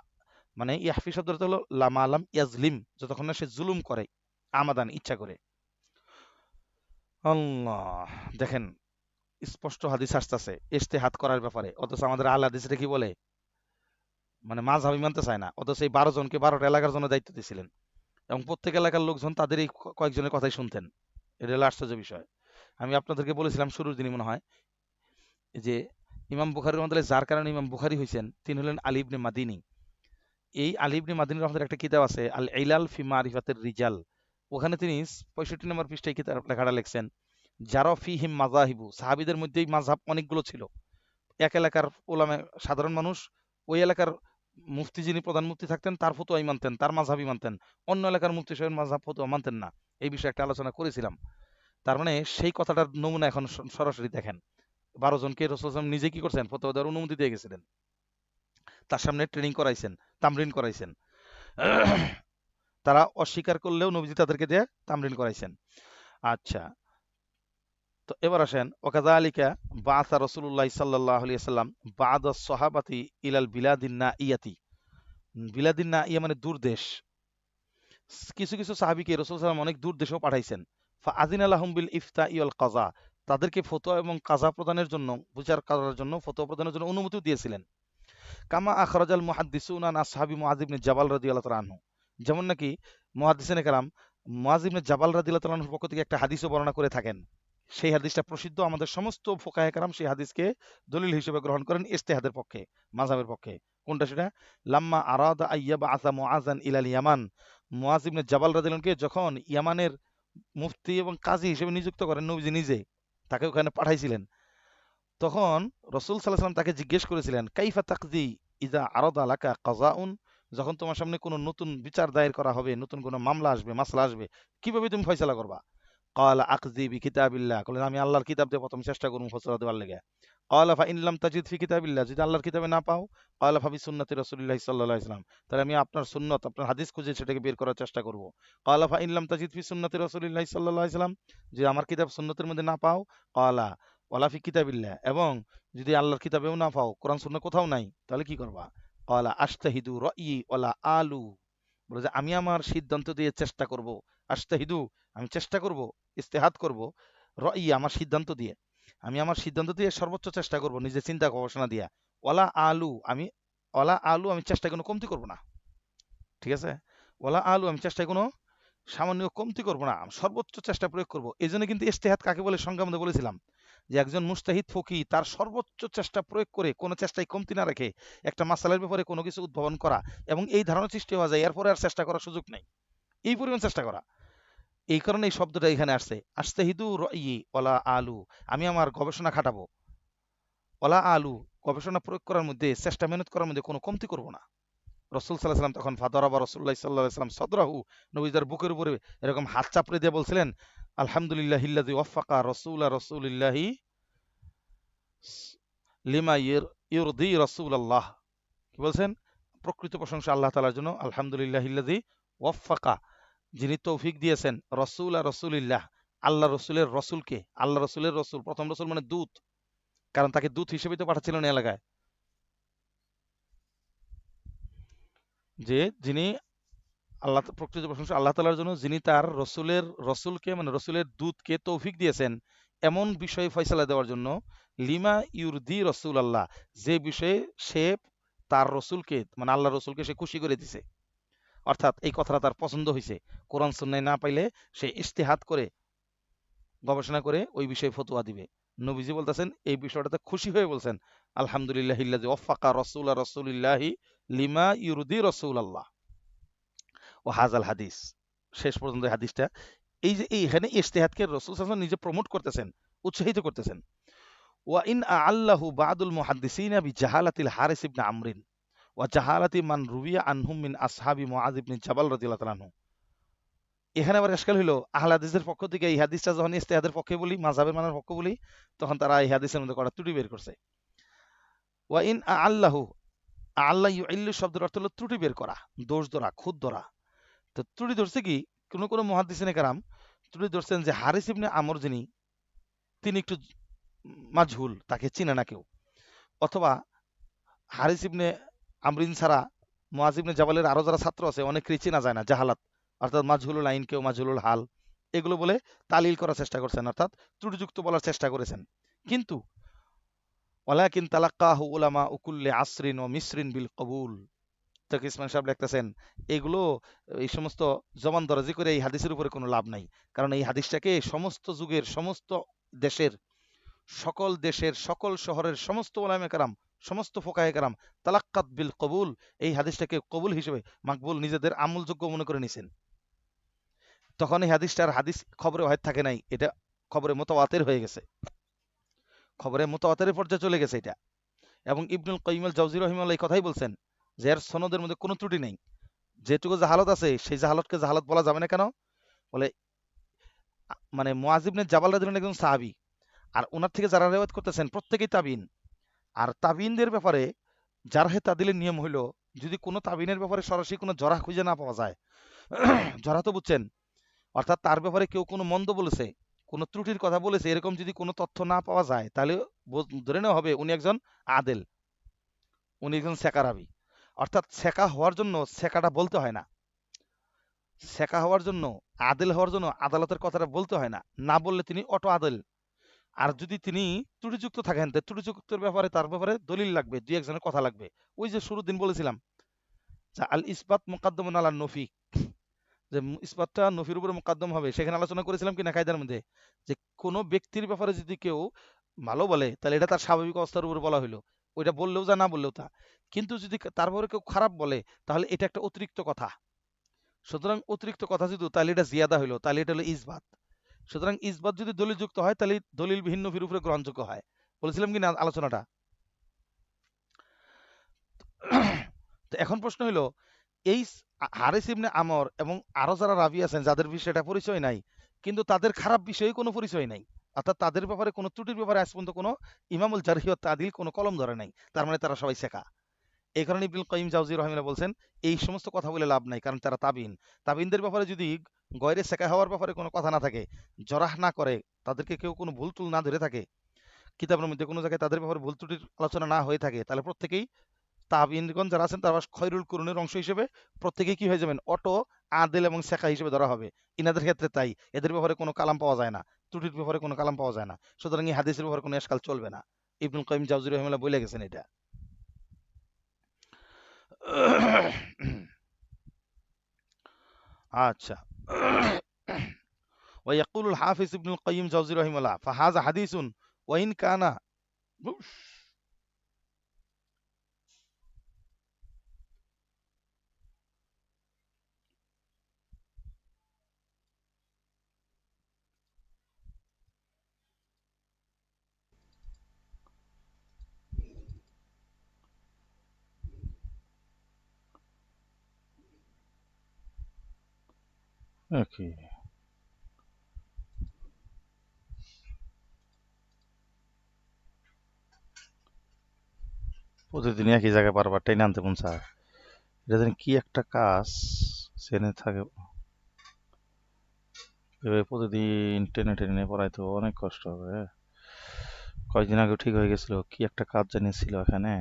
মানে ইয়াহফি শব্দটা হলো মালাম ইয়াজলিম, যতক্ষণ না সে জুলুম করে, আমাদান ইচ্ছা করে। আল্লাহ, দেখেন স্পষ্ট হাদিস আসতেছে ইজতিহাদ করার ব্যাপারে, অথচ আমাদের আহলে হাদিসরা কি বলে, মানে মাযহাবই মানতে চায় না, অথচ এই 12 জনকে 12টা এলাকার জন্য দায়িত্ব দিয়েছিলেন, এবং প্রত্যেক এলাকার লোকজন তাদের এই কয়েকজনের কথাই শুনতেন। এটা হলো আশ্চর্য বিষয়। আমি আপনাদেরকে বলেছিলাম শুরুর দিনই মনে হয় যে ইমাম বুখারীর মধ্যে যার কারণে ইমাম বুখারী হয়েছেন তিনি হলেন আলী ইবনে মাদিনী। এই আলী ইবনে মাদিনী রহমাতুল্লাহ একটা কিতাব আছে আল ইলাল ফি মারিফাতির রিজাল, ওখানে তিনি 65 নম্বর পৃষ্ঠায় কিতাব লেখাটা লিখছেন, যারা ফিহিম মাযাহিবু, সাহাবীদের মধ্যেই মাযহাব অনেকগুলো ছিল, এক এলাকার উলামা সাধারণ মানুষ ওই এলাকার মুফতি যিনি প্রধান মুফতি থাকতেন তার ফতোয়াই মানতেন, তার মাযহাবই মানতেন, অন্য এলাকার মুফতি সাহেবের মাযহাব ফতোয়া মানতেন না। এই বিষয়ে একটা আলোচনা করেছিলাম। তার মানে সেই কথাটার নমুনা এখন সরাসরি দেখেন, 12 জনকে রাসূল সাল্লাল্লাহু আলাইহি ওয়াসাল্লাম নিজে কি করছেন, ফতোয়া দেওয়ার অনুমতি দিয়ে গেছিলেন, তার সামনে ট্রেনিং করাইছেন, তামরিন করাইছেন। তারা অস্বীকার করলেও নবীজি তাদেরকে দিয়ে তামরিন করাইছেন। আচ্ছা, তো এবার আসেন, ওয়াকাযালিকা বাআসা রাসূলুল্লাহ সাল্লাল্লাহু আলাইহি ওয়াসাল্লাম বা'দা সাহাবাতি ইলাল বিলাদিন নাইয়াতি। বিলাদিন নাইয়া মানে দূর দেশ। কিছু কিছু সাহাবীকে রাসূল সাল্লাল্লাহু আলাইহি ওয়াসাল্লাম অনেক দূর দেশেও পাঠাইছেন। ফাআযিনা লাহুম বিল ইফতাই ওয়াল কাযা, তাদেরকে ফতোয়া এবং কাযা প্রদানের জন্য, বিচার করার জন্য, ফতোয়া প্রদানের জন্য অনুমতিও দিয়েছিলেন। কামা আখরাজাল মুহাদ্দিসুনা আন আসহাবি মুআয ইবনে জাবাল রাদিয়াল্লাহু তাআলা আনহু, যেমন নাকি মুহাদ্দিসিনে কেরাম মুআয ইবনে জাবাল রাদিয়াল্লাহু তাআলা আনহুর পক্ষ থেকে একটা হাদিসও বর্ণনা করে থাকেন। সেই হাদিসটা প্রসিদ্ধ, আমাদের সমস্ত ফুকাহে কেরাম সেই হাদিসকে দলিল হিসেবে গ্রহণ করেন ইজতিহাদের পক্ষে, মাযহাবের পক্ষে। কোনটা সেটা? লাম্মা আরাদা আইয়াবআসা মুআযান ইলাল ইয়ামান, মুআয ইবনে জাবাল রাদিয়াল্লাহু আনহুকে যখন ইয়ামানের মুফতি এবং কাজী হিসেবে নিযুক্ত করেন নবীজি নিজে, তাকে ওখানে পাঠাইছিলেন, তখন রাসূল সাল্লাল্লাহু আলাইহি ওয়াসাল্লাম তাকে জিজ্ঞেস করেছিলেন, কাইফা তাকদি ইযা আরাদা লাকা কাযাউন, যখন তোমার সামনে কোনো নতুন বিচার দায়ের করা হবে, নতুন কোনো মামলা আসবে, মাসলা আসবে, কিভাবে তুমি ফয়সালা করবা? ক্বালা আকযি বিকিতাবিল্লাহ, বললেন আমি আল্লাহর কিতাব দিয়ে প্রথম চেষ্টা করব ফয়সালা দেওয়ার লেগে। ক্বালা ফা ইন লাম তাজিদ ফি কিতাবিল্লাহ, যদি আল্লাহর কিতাবে না পাও, ক্বালা ফা বিসুন্নতি রাসূলিল্লাহি সাল্লাল্লাহু আলাইহি ওয়াসাল্লাম, তাহলে আমি আপনার সুন্নত, আপনার হাদিস খুঁজে সেটাকে বের করার চেষ্টা করব। ক্বালা ফা ইন লাম তাজিদ ফি সুন্নতি রাসূলিল্লাহি সাল্লাল্লাহু আলাইহি ওয়াসাল্লাম, যদি আমার কিতাব সুন্নতের মধ্যে না পাও, ক্বালা ওয়ালা ফি কিতাবিল্লাহ, এবং যদি আল্লাহর কিতাবেও না পাও, কোরআন সুন্নাহ কোথাও নাই, তাহলে কি করবা? ক্বালা আজতাহিদু রায়ি ওয়ালা আলু, বলে যে আমি আমার সিদ্ধান্ত দিয়ে চেষ্টা করব। আজতাহিদু, আমি চেষ্টা করব, ইস্তেহাদ করব, রায়ি আমার সিদ্ধান্ত দিয়ে, আমি আমার সিদ্ধান্ত দিয়ে সর্বোচ্চ চেষ্টা করব, নিজে চিন্তা গবেষণা দিয়া। ওয়ালা আলু, আমি চেষ্টায় কোনো কমতি করব না। ঠিক আছে? ওয়ালা আলু, আমি চেষ্টায় কোনো সামান্য কমতি করব না, আমি সর্বোচ্চ চেষ্টা প্রয়োগ করব। এই জন্য কিন্তু ইজতিহাদ কাকে বলে সংজ্ঞা মধ্যে বলেছিলাম, যে একজন মুজতাহিদ ফকি তার সর্বোচ্চ চেষ্টা প্রয়োগ করে কোনো চেষ্টায় কমতি না রেখে একটা মাসালার ব্যাপারে কোনো কিছু উদ্ভাবন করা, এবং এই ধারণা সৃষ্টি হওয়া যায় এরপরে আর চেষ্টা করার সুযোগ নেই, এই পরিমাণ চেষ্টা করা। এই কারণে এই শব্দটা এখানে আসছে, আজতাহিদু রায়ি ওয়ালা আলু, আমি আমার গবেষণা খাটাবো, ওয়ালা আলু, গবেষণা প্রয়োগ করার মধ্যে, চেষ্টা মেহনত করার মধ্যে কোনো কমতি করব না। রাসূল সাল্লাল্লাহু আলাইহি ওয়াসাল্লাম তখন ফাদারাবা রাসূলুল্লাহ সাল্লাল্লাহু আলাইহি ওয়াসাল্লাম সদরাহু, নবীর বুকের উপরে এরকম হাত চাপড়ে দিয়ে বলছিলেন, আলহামদুলিল্লাহিল্লাযী ওয়াফাকা রাসূলিল্লাহি লিমা ইউরদি রাসূলুল্লাহ, কি বলছেন? প্রকৃত প্রশংসা আল্লাহ তাআলার জন্য, আলহামদুলিল্লাহিল্লাযী ওয়াফাকা, যিনি তৌফিক দিয়েছেন, রাসূলিল্লাহ, আল্লাহ রসুলের রসুলকে, আল্লাহ রসুলের রসুল, প্রথম রসুল মানে দূত, কারণ তাকে দূত হিসেবেই তো পাঠাচ্ছিলেন এই এলাকায়, যে যিনি আল্লাহ, প্রকৃত প্রশংসা আল্লাহ তাআলার জন্য, যিনি তার রসুলকে মানে রসুলের দূতকে তৌফিক দিয়েছেন এমন বিষয়ে ফয়সালা দেওয়ার জন্য, লিমা ইউরদি রসুল আল্লাহ, যে বিষয়ে সে তার রসুলকে মানে আল্লাহ রসুলকে সে খুশি করে দিছে, অর্থাৎ এই কথাটা তার পছন্দ হয়েছে, কোরআন সুন্নাহ না পাইলে সে ইজতিহাদ করে, গবেষণা করে ওই বিষয়ে ফতোয়া দিবে। নবীজি বলতেছেন এই বিষয়টাতে খুশি হয়ে বলছেন, আলহামদুলিল্লাহিল্লাযী ওয়াফাকা রাসূলিল্লাহি লিমা ইউরদি রাসূলুল্লাহ ও হাজাল হাদিস। শেষ পর্যন্ত এই হাদিসটা, এই যে এইখানে ইজতিহাদকে রাসূল সাল্লাল্লাহু আলাইহি ওয়াসাল্লাম নিজে প্রমোট করতেছেন, উৎসাহিত করতেছেন। ওয়া ইন আল্লাহু বাদুল মুহাদ্দিসিনা বিজাহালাতিল হারিস ইবনে আমরিন ওয়া জাহালাতি মান রুবিয়া আনহুম মিন আসহাবি মুআয ইবনে জাবাল রাদিয়াল্লাহু তাআলা আনহু। এখানে আবার ইশকাল হইলো, আহলে হাদিসের পক্ষ থেকে এই হাদিসটা যখন ইজতিহাদের পক্ষে বলি, মাযহাবের মানার পক্ষে বলি, তখন তারা এই হাদিসের মধ্যে কটা ত্রুটি বের করছে। ওয়া ইন আল্লাহু, আল্লাহ ইউইল্লু শব্দের অর্থ হলো ত্রুটি বের করা, দোষ ধরা, খুঁত ধরা। তো ত্রুটি ধরছে কি, কোন মুহাদ্দিসিনে কেরাম ত্রুটি ধরছেন যে হারিস ইবনে আমর যিনি, তিনি একটু মাজহুল, তাকে চিনে না কেউ, অথবা হারিস ইবনে আমরিন ছাড়া মুআয ইবনে জাবালের আরো যারা ছাত্র আছে অনেকেই চেনা যায় না, জাহালাত, অর্থাৎ মাজহুলুল আইন, কেউ মাজহুলুল হাল, এগুলো বলে তালিল করার চেষ্টা করছেন, অর্থাৎ ত্রুটিযুক্ত বলার চেষ্টা করেছেন। কিন্তু ওয়ালাকিন তালাক্কাহু উলামা কুল্লি আসরিন ওয়া মিসরিন বিল কবুল, তকি ইসমাইল সাহেব লিখতেছেন, এগুলো, এই সমস্ত জবান দরাজি করে এই হাদিসের উপরে কোনো লাভ নাই, কারণ এই হাদিসটাকে সমস্ত যুগের, সমস্ত দেশের, সকল শহরের সমস্ত ওলামায়ে কেরাম, সমস্ত ফোকাহে কেরাম তালাক্কাত বিল কবুল, এই হাদিসটাকে কবুল হিসেবে, মাকবুল, নিজেদের আমলযোগ্য মনে করে নিছেন। তখন এই হাদিসটার হাদিস খবরে ওয়াহিদ থাকে নাই, এটা খবরে মুতাওয়াতির হয়ে গেছে, খবরে মুতাওয়াতিরের পর্যায়ে চলে গেছে এটা। এবং ইবনুল কাইয়িম আল জাওজি রাহিমাহুল্লাহ এই কথাই বলছেন, যে এর সনদের মধ্যে কোনো ত্রুটি নেই, যেটুকু জাহালত আছে সেই জাহালতকে জাহালত বলা যাবে না কেন? বলে মানে মুআয ইবনে জাবাল রাদিয়াল্লাহু আনহু একজন সাহাবী, আর ওনার থেকে যারা রিওয়ায়াত করতেছেন প্রত্যেকেই তাবিঈন। আর তাবিঈনদের ব্যাপারে জারহে তাদিলের নিয়ম হইল, যদি কোনো তাবিনের ব্যাপারে সরাসরি কোনো জরাহ খুঁজে না পাওয়া যায়, জরাহ তো বুঝছেন, অর্থাৎ তার ব্যাপারে কেউ কোনো মন্দ বলেছে, কোনো ত্রুটির কথা বলেছে, এরকম যদি কোনো তথ্য না পাওয়া যায়, তাহলে ধরে নেওয়া হবে উনি একজন আদেল, উনি একজন সেকা রাবী। অর্থাৎ সেকা হওয়ার জন্য সেকাটা বলতে হয় না, সেকা হওয়ার জন্য, আদেল হওয়ার জন্য আদালতের কথাটা বলতে হয় না, না বললে তিনি অটো আদেল। আর যদি তিনি ত্রুটিযুক্ত থাকেন, তো ত্রুটিযুক্তের ব্যাপারে তার ব্যাপারে দলিল লাগবে, দুই একজনের কথা লাগবে। ওই যে শুরুর দিন বলেছিলাম যে আল ইসবাত মুকাদ্দামুন আলা নফি, যে ইসবাতটা নফির উপরে মুকাদ্দম হবে, সেখানে আলোচনা করেছিলাম কিনা কায়দার মধ্যে, যে কোনো ব্যক্তির ব্যাপারে যদি কেউ ভালো বলে তাহলে এটা তার স্বাভাবিক অবস্থার উপরে বলা হইলো, ওইটা বললেও যা না বললেও তা। কিন্তু যদি তারপরে কেউ খারাপ বলে তাহলে এটা একটা অতিরিক্ত কথা, সুতরাং অতিরিক্ত কথা যদি তাহলে এটা জিয়াদা হইলো, তাহলে এটা হলো ইসবাত। সুতরাং ইসবাত যদি দলিলযুক্ত হয় তাহলে দলিলবিহীন নফির উপরে গ্রহণযোগ্য হয়। বলেছিলাম কিনা আলোচনাটা? তো এখন প্রশ্ন হলো, এই হারিস ইবনে আমর এবং আরো যারা রাবি আছেন যাদের বিষয়টা পরিচয় নাই, কিন্তু তাদের খারাপ বিষয়ে কোনো পরিচয় নাই, অর্থাৎ তাদের ব্যাপারে কোনো ত্রুটির ব্যাপারে আজ পর্যন্ত কোনো ইমামুল জারহি ওয়াত তাদিল কোনো কলম ধরে নাই, তার মানে তারা সবাই শেখা। এই কারণে ইবনুল কাইয়িম জাওজি রাহিমাহুল্লাহ বলছেন এই সমস্ত কথা বলে লাভ নাই, কারণ তারা তাবিন। তাবিনদের ব্যাপারে যদি গয়রে শেখা হওয়ার ব্যাপারে কোনো কথা না থাকে, জরাহ না করে, তাদেরকে কেউ কোনো ভুল টুল না ধরে থাকে, কিতাবের মধ্যে কোনো জায়গায় তাদের ব্যাপারে ভুল ত্রুটির আলোচনা না হয়ে থাকে, তাহলে প্রত্যেকেই তাবিনগণ যারা আছেন তারা খয়রুল কুরুনের অংশ হিসেবে প্রত্যেকেই কি হয়ে যাবেন, অটো আদেল এবং শেখা হিসেবে ধরা হবে। ইনাদের ক্ষেত্রে তাই, এদের ব্যাপারে কোনো কালাম পাওয়া যায় না, ত্রুটির ব্যাপারে কোনো কালাম পাওয়া যায় না, সুতরাং এই হাদিসের ব্যাপারে কোনো এশকাল চলবে না। ইবনুল কাইয়িম জাওজি রাহিমাহুল্লাহ বলে গেছেন এটা। আচ্ছা, ويقول الحافظ ابن القيم جوزي رحمه الله فهذا حديث وإن كان ওকে, প্রতিদিন একই জায়গায় বারবার টেনে আনতে মন চায়, এটা যেন কি একটা কাজ জেনে থাকে, এভাবে প্রতিদিন টেনে টেনে পড়াইতে অনেক কষ্ট হবে। কয়েকদিন আগে ঠিক হয়ে গেছিল, কি একটা কাজ জানিয়েছিল এখানে।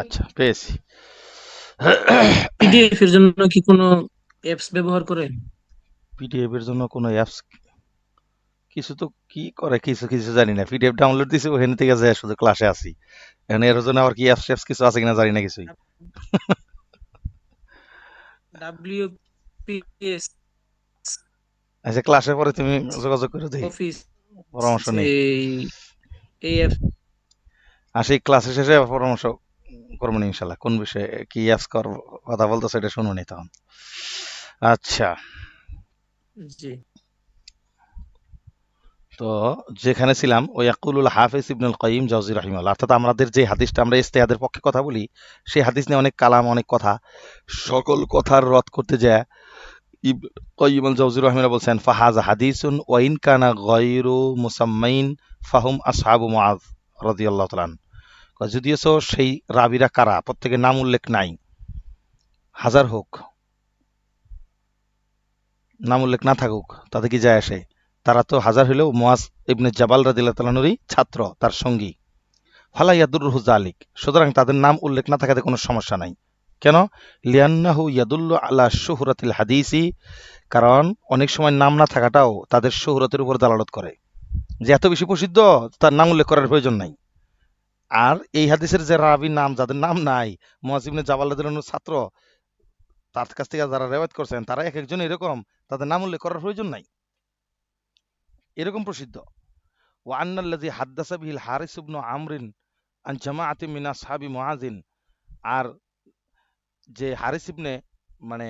আচ্ছা, পেয়েছি। পিডিএফ এর জন্য কি কোনো অ্যাপস ব্যবহার করে? পিডিএফ এর জন্য কোনো অ্যাপস কিছু তো কি করে, কিছু কিছু জানি না। পিডিএফ ডাউনলোড দিছি, ওখান থেকে যায় শুধু ক্লাসে আসি। এখন এর জন্য আবার কি অ্যাপস ট্যাপস কিছু আছে কিনা জানি না কিছুই। WPS আচ্ছা, ক্লাসের পরে তুমি যোগাযোগ করে দিই, অফিস পরামর্শ নেই। এই এই অ্যাপ আসি ক্লাসে শেষে আবার পরামর্শ করবো না ইনশাল্লাহ, কোন বিষয়ে কি অ্যাপস কথা বলতেছে এটা শুনুন তখন। আচ্ছা, জি তো যেখানে ছিলাম ওই ইয়াকুলুল হাফিজ ইবনুল কাইয়িম জাওজি রাহিমাহুল্লাহ, অর্থাৎ আমাদের যে হাদিসটা আমরা ইস্তেহাদের পক্ষে কথা বলি, সেই হাদিস নিয়ে অনেক কালাম, অনেক কথা, সকল কথার রদ করতে যায় ইবনে কাইয়িম আল জাওজি রাহিমাহুল্লাহ বলছেন ফাহাজা হাদিসুন ওয়া ইন কানা গায়রু মুসাম্মাইন ফাহুম আসহাবু মুআয রাদিয়াল্লাহু তাআলা আনহু। যদিও সেই রাবিরা কারা প্রত্যেকের নাম উল্লেখ নাই, হাজার হোক, নাম উল্লেখ না থাকুক, তাতে কি যায় আসে? তারা তো হাজার হইলেও মুআয ইবনে জাবাল রাদিয়াল্লাহু তাআলা আনহুরই ছাত্র, তার সঙ্গী। ফালা ইয়াদুররুহু যালিক, সুতরাং তাদের নাম উল্লেখ না থাকাতে কোনো সমস্যা নাই। কেন? লিআন্নাহু ইয়াদুল্লু আলা শুহরাতিল হাদিসি, কারণ অনেক সময় নাম না থাকাটাও তাদের শুহরতের উপর দালালত করে, যে এত বেশি প্রসিদ্ধ তার নাম উল্লেখ করার প্রয়োজন নাই। আর এই হাদিসের যে রাবীর নাম, যাদের নাম নাই, মুআয ইবনে জাবাল রাদিয়াল্লাহু আনহুর ছাত্র, তার কাছ থেকে যারা রিওয়ায়াত করছেন তারা এক একজন এরকম, তাদের নাম উল্লেখ করার প্রয়োজন নাই, এরকম প্রসিদ্ধ। ওয়া আন্নাল্লাযী হাদ্দাসা বিহিল হারিস ইবনু আমরিন আন জামাআতিন মিন আসহাবি মুআযিন, আর যে হারিস ইবনে মানে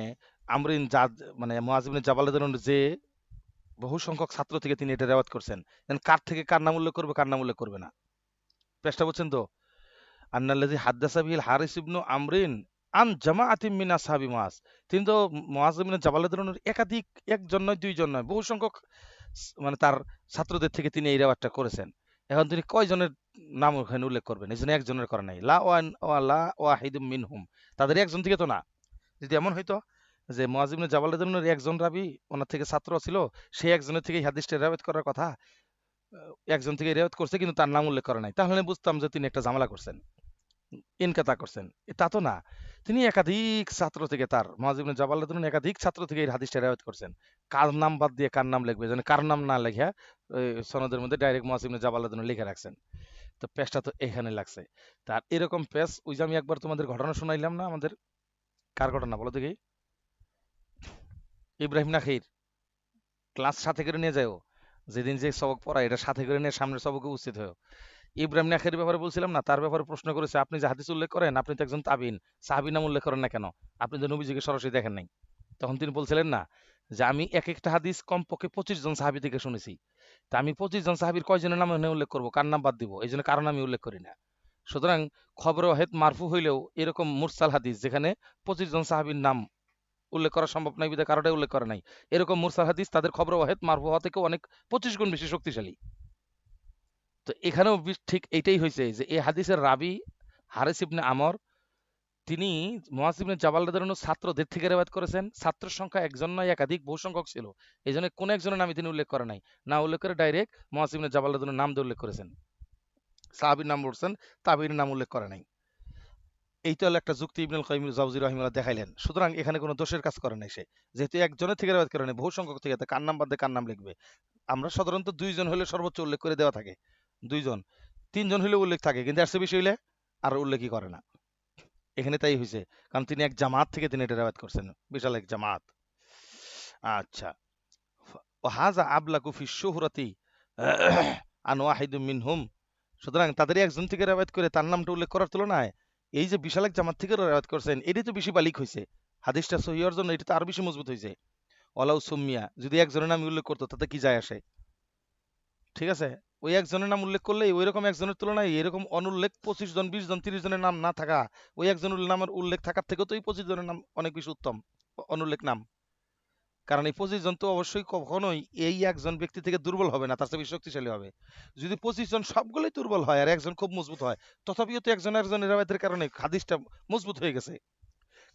আমরিন যা মানে মুআয ইবনে জাবাল রাদিয়াল্লাহু আনহু যে বহু সংখ্যক ছাত্র থেকে তিনি এটা রেওয়ায়াত করছেন, এখন কার থেকে কার নাম উল্লেখ করবে, কার নাম উল্লেখ করবে না, পেশটা বুঝছেন তো? আন্নাল্লাযী হাদ্দাসা বিহিল হারিস ইবনু আমরিন আন জামাআতিন মিন আসহাবি মুআয, তিনি তো মুআয ইবনে জাবাল রাদিয়াল্লাহু আনহুর একাধিক, একজন নয় দুইজন নয়, বহু সংখ্যক মানে তার ছাত্রদের থেকে তিনি এই রেওয়ায়াতটা করেছেন। এখন তিনি কয়জনের নাম ওখানে উল্লেখ করবেন? এই জন্য একজনের করে নাই, লা লা ওয়াহিদুম মিনহুম, তাদের একজন থেকে তো না। যদি এমন হইতো যে মুআয ইবনে জাবাল রাদিয়াল্লাহু আনহুর একজন রাবী ওনার থেকে ছাত্র ছিল, সেই একজনের থেকে হাদিসটা রেওয়ায়াত করার কথা, একজন থেকে রেওয়ায়াত করছে কিন্তু তার নাম উল্লেখ করে নাই, তাহলে বুঝতাম যে তিনি একটা ঝামেলা করছেন, ইনকাতা করছেন। তা তো না, তিনি একাধিক ছাত্র থেকে, তার মুআয ইবনে জাবাল রাদিয়াল্লাহু আনহু একাধিক ছাত্র থেকে এই হাদিসটা রেওয়ায়াত করছেন। কার নাম বাদ দিয়ে কার নাম লিখবে, যেন কার নাম না লেখা ওই সনদের মধ্যে ডাইরেক্ট মুআয ইবনে জাবাল রাদিয়াল্লাহু আনহু লিখে রাখছেন। তো পেশটা তো এখানে লাগছে। তার এরকম পেশ ওই যে আমি একবার তোমাদের ঘটনা শোনাইলাম না, আমাদের কার ঘটনা বলো দেখি, ইব্রাহিম নাখির, ক্লাস সাথে করে নিয়ে যাও, যেদিন যে সবক পড়ায় এটা সাথে করে নিয়ে সামনের সবকে উপস্থিত হয়। ইব্রাহিম নাখের ব্যাপারে বলছিলাম না, তার ব্যাপারে প্রশ্ন করেছে, আপনি যে হাদিস উল্লেখ করেন, আপনি তো একজন তাবিন, সাহাবী নাম উল্লেখ করেন না কেন? আপনি তো নবীজিকে সরাসরি দেখেন নাই। তখন তিনি বলছিলেন না যে আমি এক একটা হাদিস কমপক্ষে 25 জন সাহাবী থেকে শুনেছি, তা আমি 25 জন সাহাবীর কয়জনের নাম এখানে উল্লেখ করবো, কার নাম বাদ দিব? এই জন্য কারণ আমি উল্লেখ করি না। সুতরাং খবর ওয়াহেদ মারফু হইলেও এরকম মুরসাল হাদিস যেখানে 25 জন সাহাবীর নাম উল্লেখ করা সম্ভব নাই, বিধায় কারোটাই উল্লেখ করা নাই, এরকম মুরসাল হাদিস তাদের খবর ওয়াহেদ মারফু হওয়া থেকে অনেক 25 গুণ বেশি শক্তিশালী। তো এখানেও ঠিক এইটাই হয়েছে যে এই হাদিসের রাবি হারিস ইবনে আমর, তিনি মুআয ইবনে জাবাল রাদিয়াল্লাহু আনহু ছাত্রদের থেকে রেওয়ায়াত করেছেন। ছাত্রের সংখ্যা একজন নয় একাধিক, বহু সংখ্যক ছিল। এই জন্য কোন একজনের নামই তিনি উল্লেখ করে নাই, না উল্লেখ করে ডাইরেক্ট মুআয ইবনে জাবাল রাদিয়াল্লাহু আনহুর নাম দিয়ে উল্লেখ করেছেন, সাহাবীর নাম বলছেন, তাবিঈর নাম উল্লেখ করে নাই। এইটা হলো একটা যুক্তি ইবনুল কাইয়িম জাওজি রাহিমাহুল্লাহ দেখাইলেন। সুতরাং এখানে কোনো দোষের কাজ করে নাই সে, যেহেতু একজনের থেকে রেওয়ায়াত করে নাই, বহু সংখ্যক থেকে, তা কার নাম বাদ দিয়ে কার নাম লিখবে? আমরা সাধারণত দুইজন হলে সর্বোচ্চ উল্লেখ করে দেওয়া থাকে, দুইজন, তিনজন হলে উল্লেখ থাকে, কিন্তু এর চেয়ে বেশি হইলে আর উল্লেখই করে না। এখানে তাই হয়েছে, কারণ তিনি এক জামাত থেকে তিনি এটা রেওয়ায়াত করছেন, বিশাল এক জামাত। আচ্ছা, ওয়াহাযা আবলাগু ফি শুহরাতি আন ওয়াহিদুম মিনহুম, সুতরাং তাদেরই একজন থেকে রেওয়ায়াত করে তার নামটা উল্লেখ করার তুলনায় এই যে বিশাল এক জামাত থেকে রেওয়ায়াত করছেন, এটাই তো বেশি বালিক হয়েছে, হাদিসটা সহিহ হওয়ার জন্য এটা তো আরো বেশি মজবুত হয়েছে। ওয়ালাউ সুম্মিয়া, যদি একজনের নাম উল্লেখ করতো তাতে কি যায় আসে? ঠিক আছে, ওই একজনের নাম উল্লেখ করলে ওই রকম একজনের তুলনায় এরকম অনুল্লেখ 25 জন 20 জন 30 জনের নাম না থাকা, ওই একজনের নামের উল্লেখ থাকার থেকেও তো এই 25 জনের নাম অনেক বেশি উত্তম অনুল্লেখ নাম। কারণ এই 25 জন তো অবশ্যই কখনোই এই একজন ব্যক্তি থেকে দুর্বল হবে না, তার চেয়ে বেশি শক্তিশালী হবে। যদি 25 জন সবগুলোই দুর্বল হয় আর একজন খুব মজবুত হয়, তথাপিও তো একজন একজনের রেওয়ায়াতের কারণে হাদিসটা মজবুত হয়ে গেছে।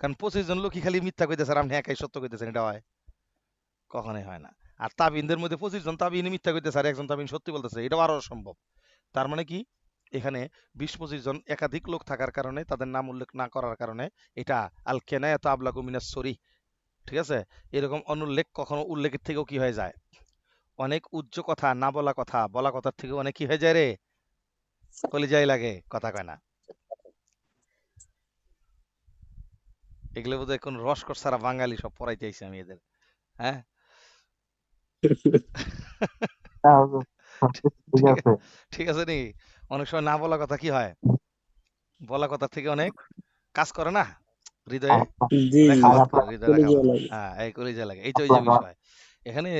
কারণ 25 জন লোকই খালি মিথ্যা কইতেছে আর আপনি একাই সত্য কইতেছেন, এটা হয়? কখনোই হয় না। আর তাবিনদের মধ্যে 25 জন তাবিন মিথ্যা কইতেছে আর একজন তাবিন সত্যি বলতেছে, এটাও আরো অসম্ভব। তার মানে কি, এখানে 20-25 জন একাধিক লোক থাকার কারণে, তাদের নাম উল্লেখ না করার কারণে, এটা আল কেনায়াতু আবলাগু মিনাস সরিহ, ঠিক আছে? এরকম অনুল্লেখ কখনো উল্লেখের থেকেও কি হয়ে যায়, অনেক উচ্চ কথা না বলা কথা, বলা কথার থেকে অনেক কি হয়ে যায় রে, কলিজায় লাগে, কথা কয় না। এগুলো বোধহয় কোন রসকস ছাড়া বাঙালি সব পড়াইতে আইছি আমি এদের, হ্যাঁ? হ্যাঁ হুজুর, সবকিছু ঠিক ঠিক আছে। ঠিক আছে নি, অনেক সময় না বলা কথা কি হয়, বলা কথার থেকে অনেক কাজ করে না, হৃদয়ে জি রেখাপাত আঘাত করে, লাগে। হৃদয়ে কলেজে রেখাপাত, লাগে। হ্যাঁ এই কলিজা লাগে, এইটা ওই যে বিষয়। এখানে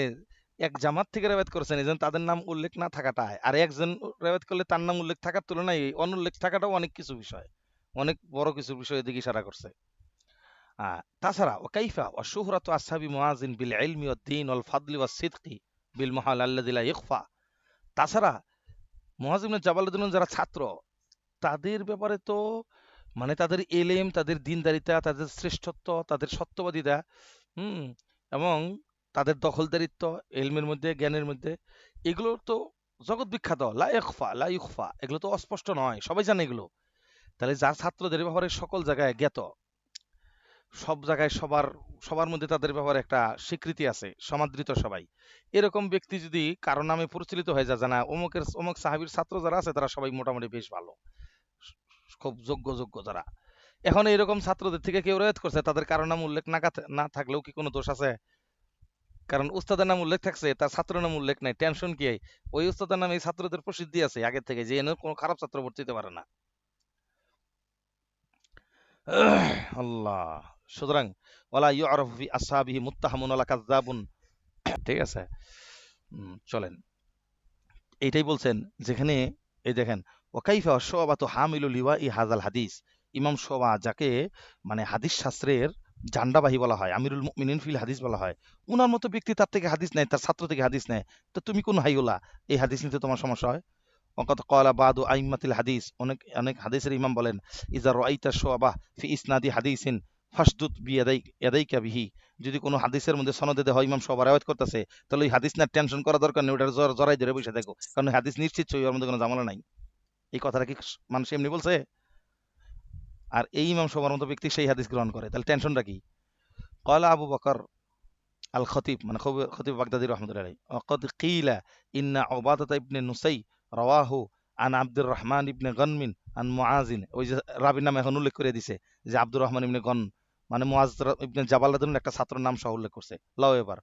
এক জামাত থেকে রেওয়ায়াত করেছেন, এজন্য তাদের নাম উল্লেখ না থাকাটায়, আর একজন রেওয়ায়াত করলে তার নাম উল্লেখ থাকার তুলনায় এই অনুল্লেখ থাকাটাও অনেক কিছু বিষয়, অনেক বড় কিছু বিষয় এদিকে ইশারা করছে। তাছাড়া ওয়াকাইফা ওয়া শুহরাতু আসহাবি মুআযিন বিল ইলমি ওয়াদ দ্বীন ওয়াল ফাদলি ওয়াস সিদকি বিল মুহাল আল্লাযী লা ইখফা, তাছাড়া মুআয ইবনে জাবাল রাদিয়াল্লাহু আনহু যারা ছাত্র, তাদের ব্যাপারে তো মানে তাদের এলেম, তাদের দিনদারিতা, তাদের শ্রেষ্ঠত্ব, তাদের সত্যবাদিতা, হুম, এবং তাদের দখলদারিত্ব এলমের মধ্যে, জ্ঞানের মধ্যে, এগুলো তো জগৎ বিখ্যাত, লা ইখফা লা ইখফা, এগুলো তো অস্পষ্ট নয়, সবাই জানে এগুলো। তাহলে যার ছাত্রদের ব্যাপারে সকল জায়গায় জ্ঞাত, সব জায়গায় সবার সবার মধ্যে তাদের ব্যাপারে একটা স্বীকৃতি আছে, সমাদৃত সবাই, এরকম ব্যক্তি যদি কারো নামে পরিচালিত হয়ে যায়, জানা অমুকের অমুক সাহাবীর ছাত্র যারা আছে তারা সবাই মোটামুটি বেশ ভালো, খুব যোগ্য যারা, এখন এরকম ছাত্রদের থেকে কেউ রেওয়ায়াত করছে, তাদের কারো নাম উল্লেখ না থাকলেও কি কোনো দোষ আছে? কারণ উস্তাদের নাম উল্লেখ থাকছে, তার ছাত্রের নাম উল্লেখ নাই, টেনশন কি? ওই উস্তাদের নামে এই ছাত্রদের প্রসিদ্ধি আছে আগে থেকে, যে এনে কোনো খারাপ ছাত্র ভর্তি হতে পারে না। আল্লাহ। সুতরাং ওয়ালা ইউআরাফু ফি আসহাবিহি মুত্তাহামুন ওয়ালা কাযযাবুন। ঠিক আছে, চলেন এইটাই বলছেন যেখানে, এই দেখেন, ওয়াকাইফা শুবাতু হামিলু লিওয়াই হাযাল হাদিস, ইমাম শুবা যাকে মানে হাদিস শাস্ত্রের ঝান্ডাবাহী বলা হয়, আমিরুল মুমিনিন ফিল হাদিস বলা হয়, উনার মতো ব্যক্তি তার থেকে হাদিস নেয়, তার ছাত্র থেকে হাদিস নেয়, তো তুমি কোন হাইওলা এই হাদিস নিতে তোমার সমস্যা হয়? ওয়াকাদ ক্বালা বাদু আইম্মাতিল হাদিস, অনেক অনেক হাদিসের ইমাম বলেন, ইযা রাআইতা শুবাহ ফি ইসনাদি হাদিসিন ফাসদুদ ইয়াদাইকা বিহি, যদি কোনো হাদিসের মধ্যে সনদে হয় ইমাম শুবা রাওয়ায়াত করতেছে, তাহলে ওই হাদিস না টেনশন করা দরকার নেই, ওটার জরাই ধরে বসে দেখো, কারণ ওই হাদিস নিশ্চিত সই, ওর মধ্যে কোনো ঝামেলা নাই। এই কথাটা কি মানুষ এমনি বলছে? আর এই ইমাম শুবার মতো ব্যক্তি সেই হাদিস গ্রহণ করে, তাহলে টেনশনটা কি? ক্বালা আবু বকর আল খতিব, মানে খতিব বাগদাদি রহমতুল্লাহ আলাইহি, ওয়াকাদ কিলা ইন্না উবাদাতা ইবনে নুসাই রাওয়াহু আন আব্দুর রহমান ইবনে গনমিন আন মুআজিন, ওই যে রাবির নাম এখন উল্লেখ করে দিছে যে আব্দুর রহমান ইবনে গন, মানে মুআজ ইবনে জাবাল রাদিয়াল্লাহু একটা ছাত্রের নাম সহ উল্লেখ করছে। লাও এবার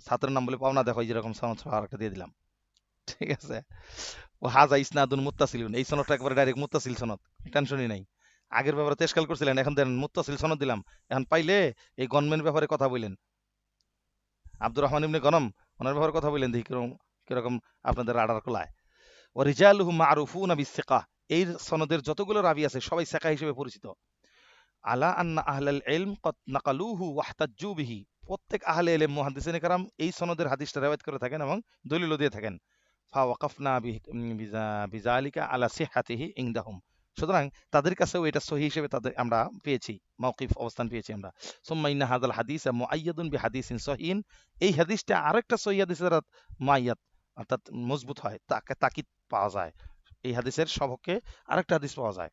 ছাত্রের নাম বলে পাওনা দেখো, এই যেরকম সনদ সহ আরেকটা দিয়ে দিলাম। ঠিক আছে, ও হাজা ইসনাদুন মুত্তাসিলুন, এই সনদটা একবারে ডাইরেক্ট মুত্তাসিল সনদ, টেনশনই নাই। আগের ব্যাপারে তেশকাল করছিলেন, এখন দেন মুত্তাসিল সনদ দিলাম, এখন পাইলে এই গনমেন ব্যাপারে কথা বললেন, আব্দুর রহমান ইবনে গনম, ওনার ব্যাপারে কথা বললেন, দেখি কিরকম কিরকম আপনাদের রাডার খোলায়। ও রিজালুহু মারুফুনা বিসসিকাহ, এই সনদের যতগুলো রাবি আছে সবাই সিকা হিসেবে পরিচিত। আলা আন্না আহলাল ইলম কদ নাকালুহু ওয়াহতাজ্জু বিহি, প্রত্যেক আহলে ইলম মুহাদ্দিসিনে কেরাম এই সনদের হাদিসটা রিওয়ায়াত করে থাকেন এবং দলিলও দিয়ে থাকেন। ফা ওয়াকাফনা বিযালিকা আলা সিহহাতিহি ইনদাহুম, সুতরাং তাদের কাছেও এটা সহিহ হিসেবে তাদের আমরা পেয়েছি, মাওকিফ অবস্থান পেয়েছি আমরা। সুম্মা ইন্না হাযাল হাদিসা মুআয়্যাদুন বিহাদিসিন সহিহিন, এই হাদিসটা আরেকটা সহিহ হাদিসের দ্বারা মুআয়্যাদ, অর্থাৎ মজবুত হয়, তাকিদ পাওয়া যায়, এই হাদিসের সবকে আরেকটা হাদিস পাওয়া যায়।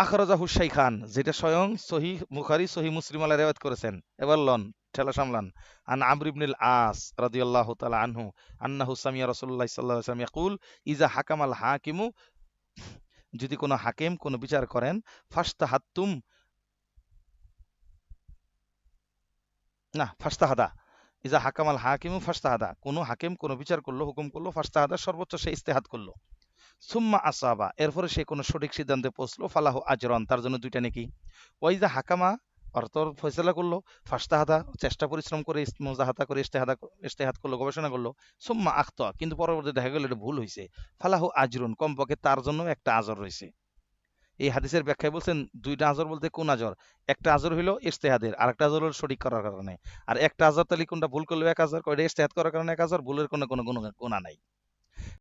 আখরাজাহু শাইখান, যেটা স্বয়ং সহিহ বুখারী সহিহ মুসলিম আলা রিওয়ায়াত করেছেন। এবার লন, ঠেলা সামলান। আন আমর ইবনুল আস রাদিয়াল্লাহু তাআলা আনহু আন্নাহু সামিয়া রাসূলুল্লাহ সাল্লাল্লাহু আলাইহি ওয়াসাল্লাম ইয়াকুল, ইজা হাকামাল হাকিমু, যদি কোনো হাকিম কোনো বিচার করেন, ফাস্তাহাত্তুম, না ফাস্তাহাদা, ইজা হাকামাল হাকিমু ফাস্তাহাদা, কোনো হাকিম কোনো বিচার করলো, হুকুম করলো, ফাস্তাহাদা সর্বোচ্চ সে ইজতিহাদ করলো, সুম্মা আসাবা এরপরে সে কোনো সঠিক সিদ্ধান্তে পৌঁছলো, ফালাহু আজরান, তার জন্য দুইটা নেকি। ওয়াইজা হাকামা অর্থ ফয়সালা করলো, ফাস্তাহাদা চেষ্টা পরিশ্রম করে মুজাহাদা করে ইজতিহাদ করলো, গবেষণা করলো, সুম্মা আখতা কিন্তু পরবর্তী দেখা গেল এটা ভুল হয়েছে, ফালাহু আজরুন, কমপক্ষে তার জন্য একটা আজর রয়েছে। এই হাদিসের ব্যাখ্যায় বলছেন দুইটা আজর বলতে কোন আজর? একটা আজর হইলো ইজতিহাদের, আর একটা আজর হলো সঠিক করার কারণে। আর একটা আজর তাহলে কোনটা ভুল করলো এক আজর, কয়টা ইজতিহাদ করার কারণে এক আজর, ভুলের কোনো গুণা নাই।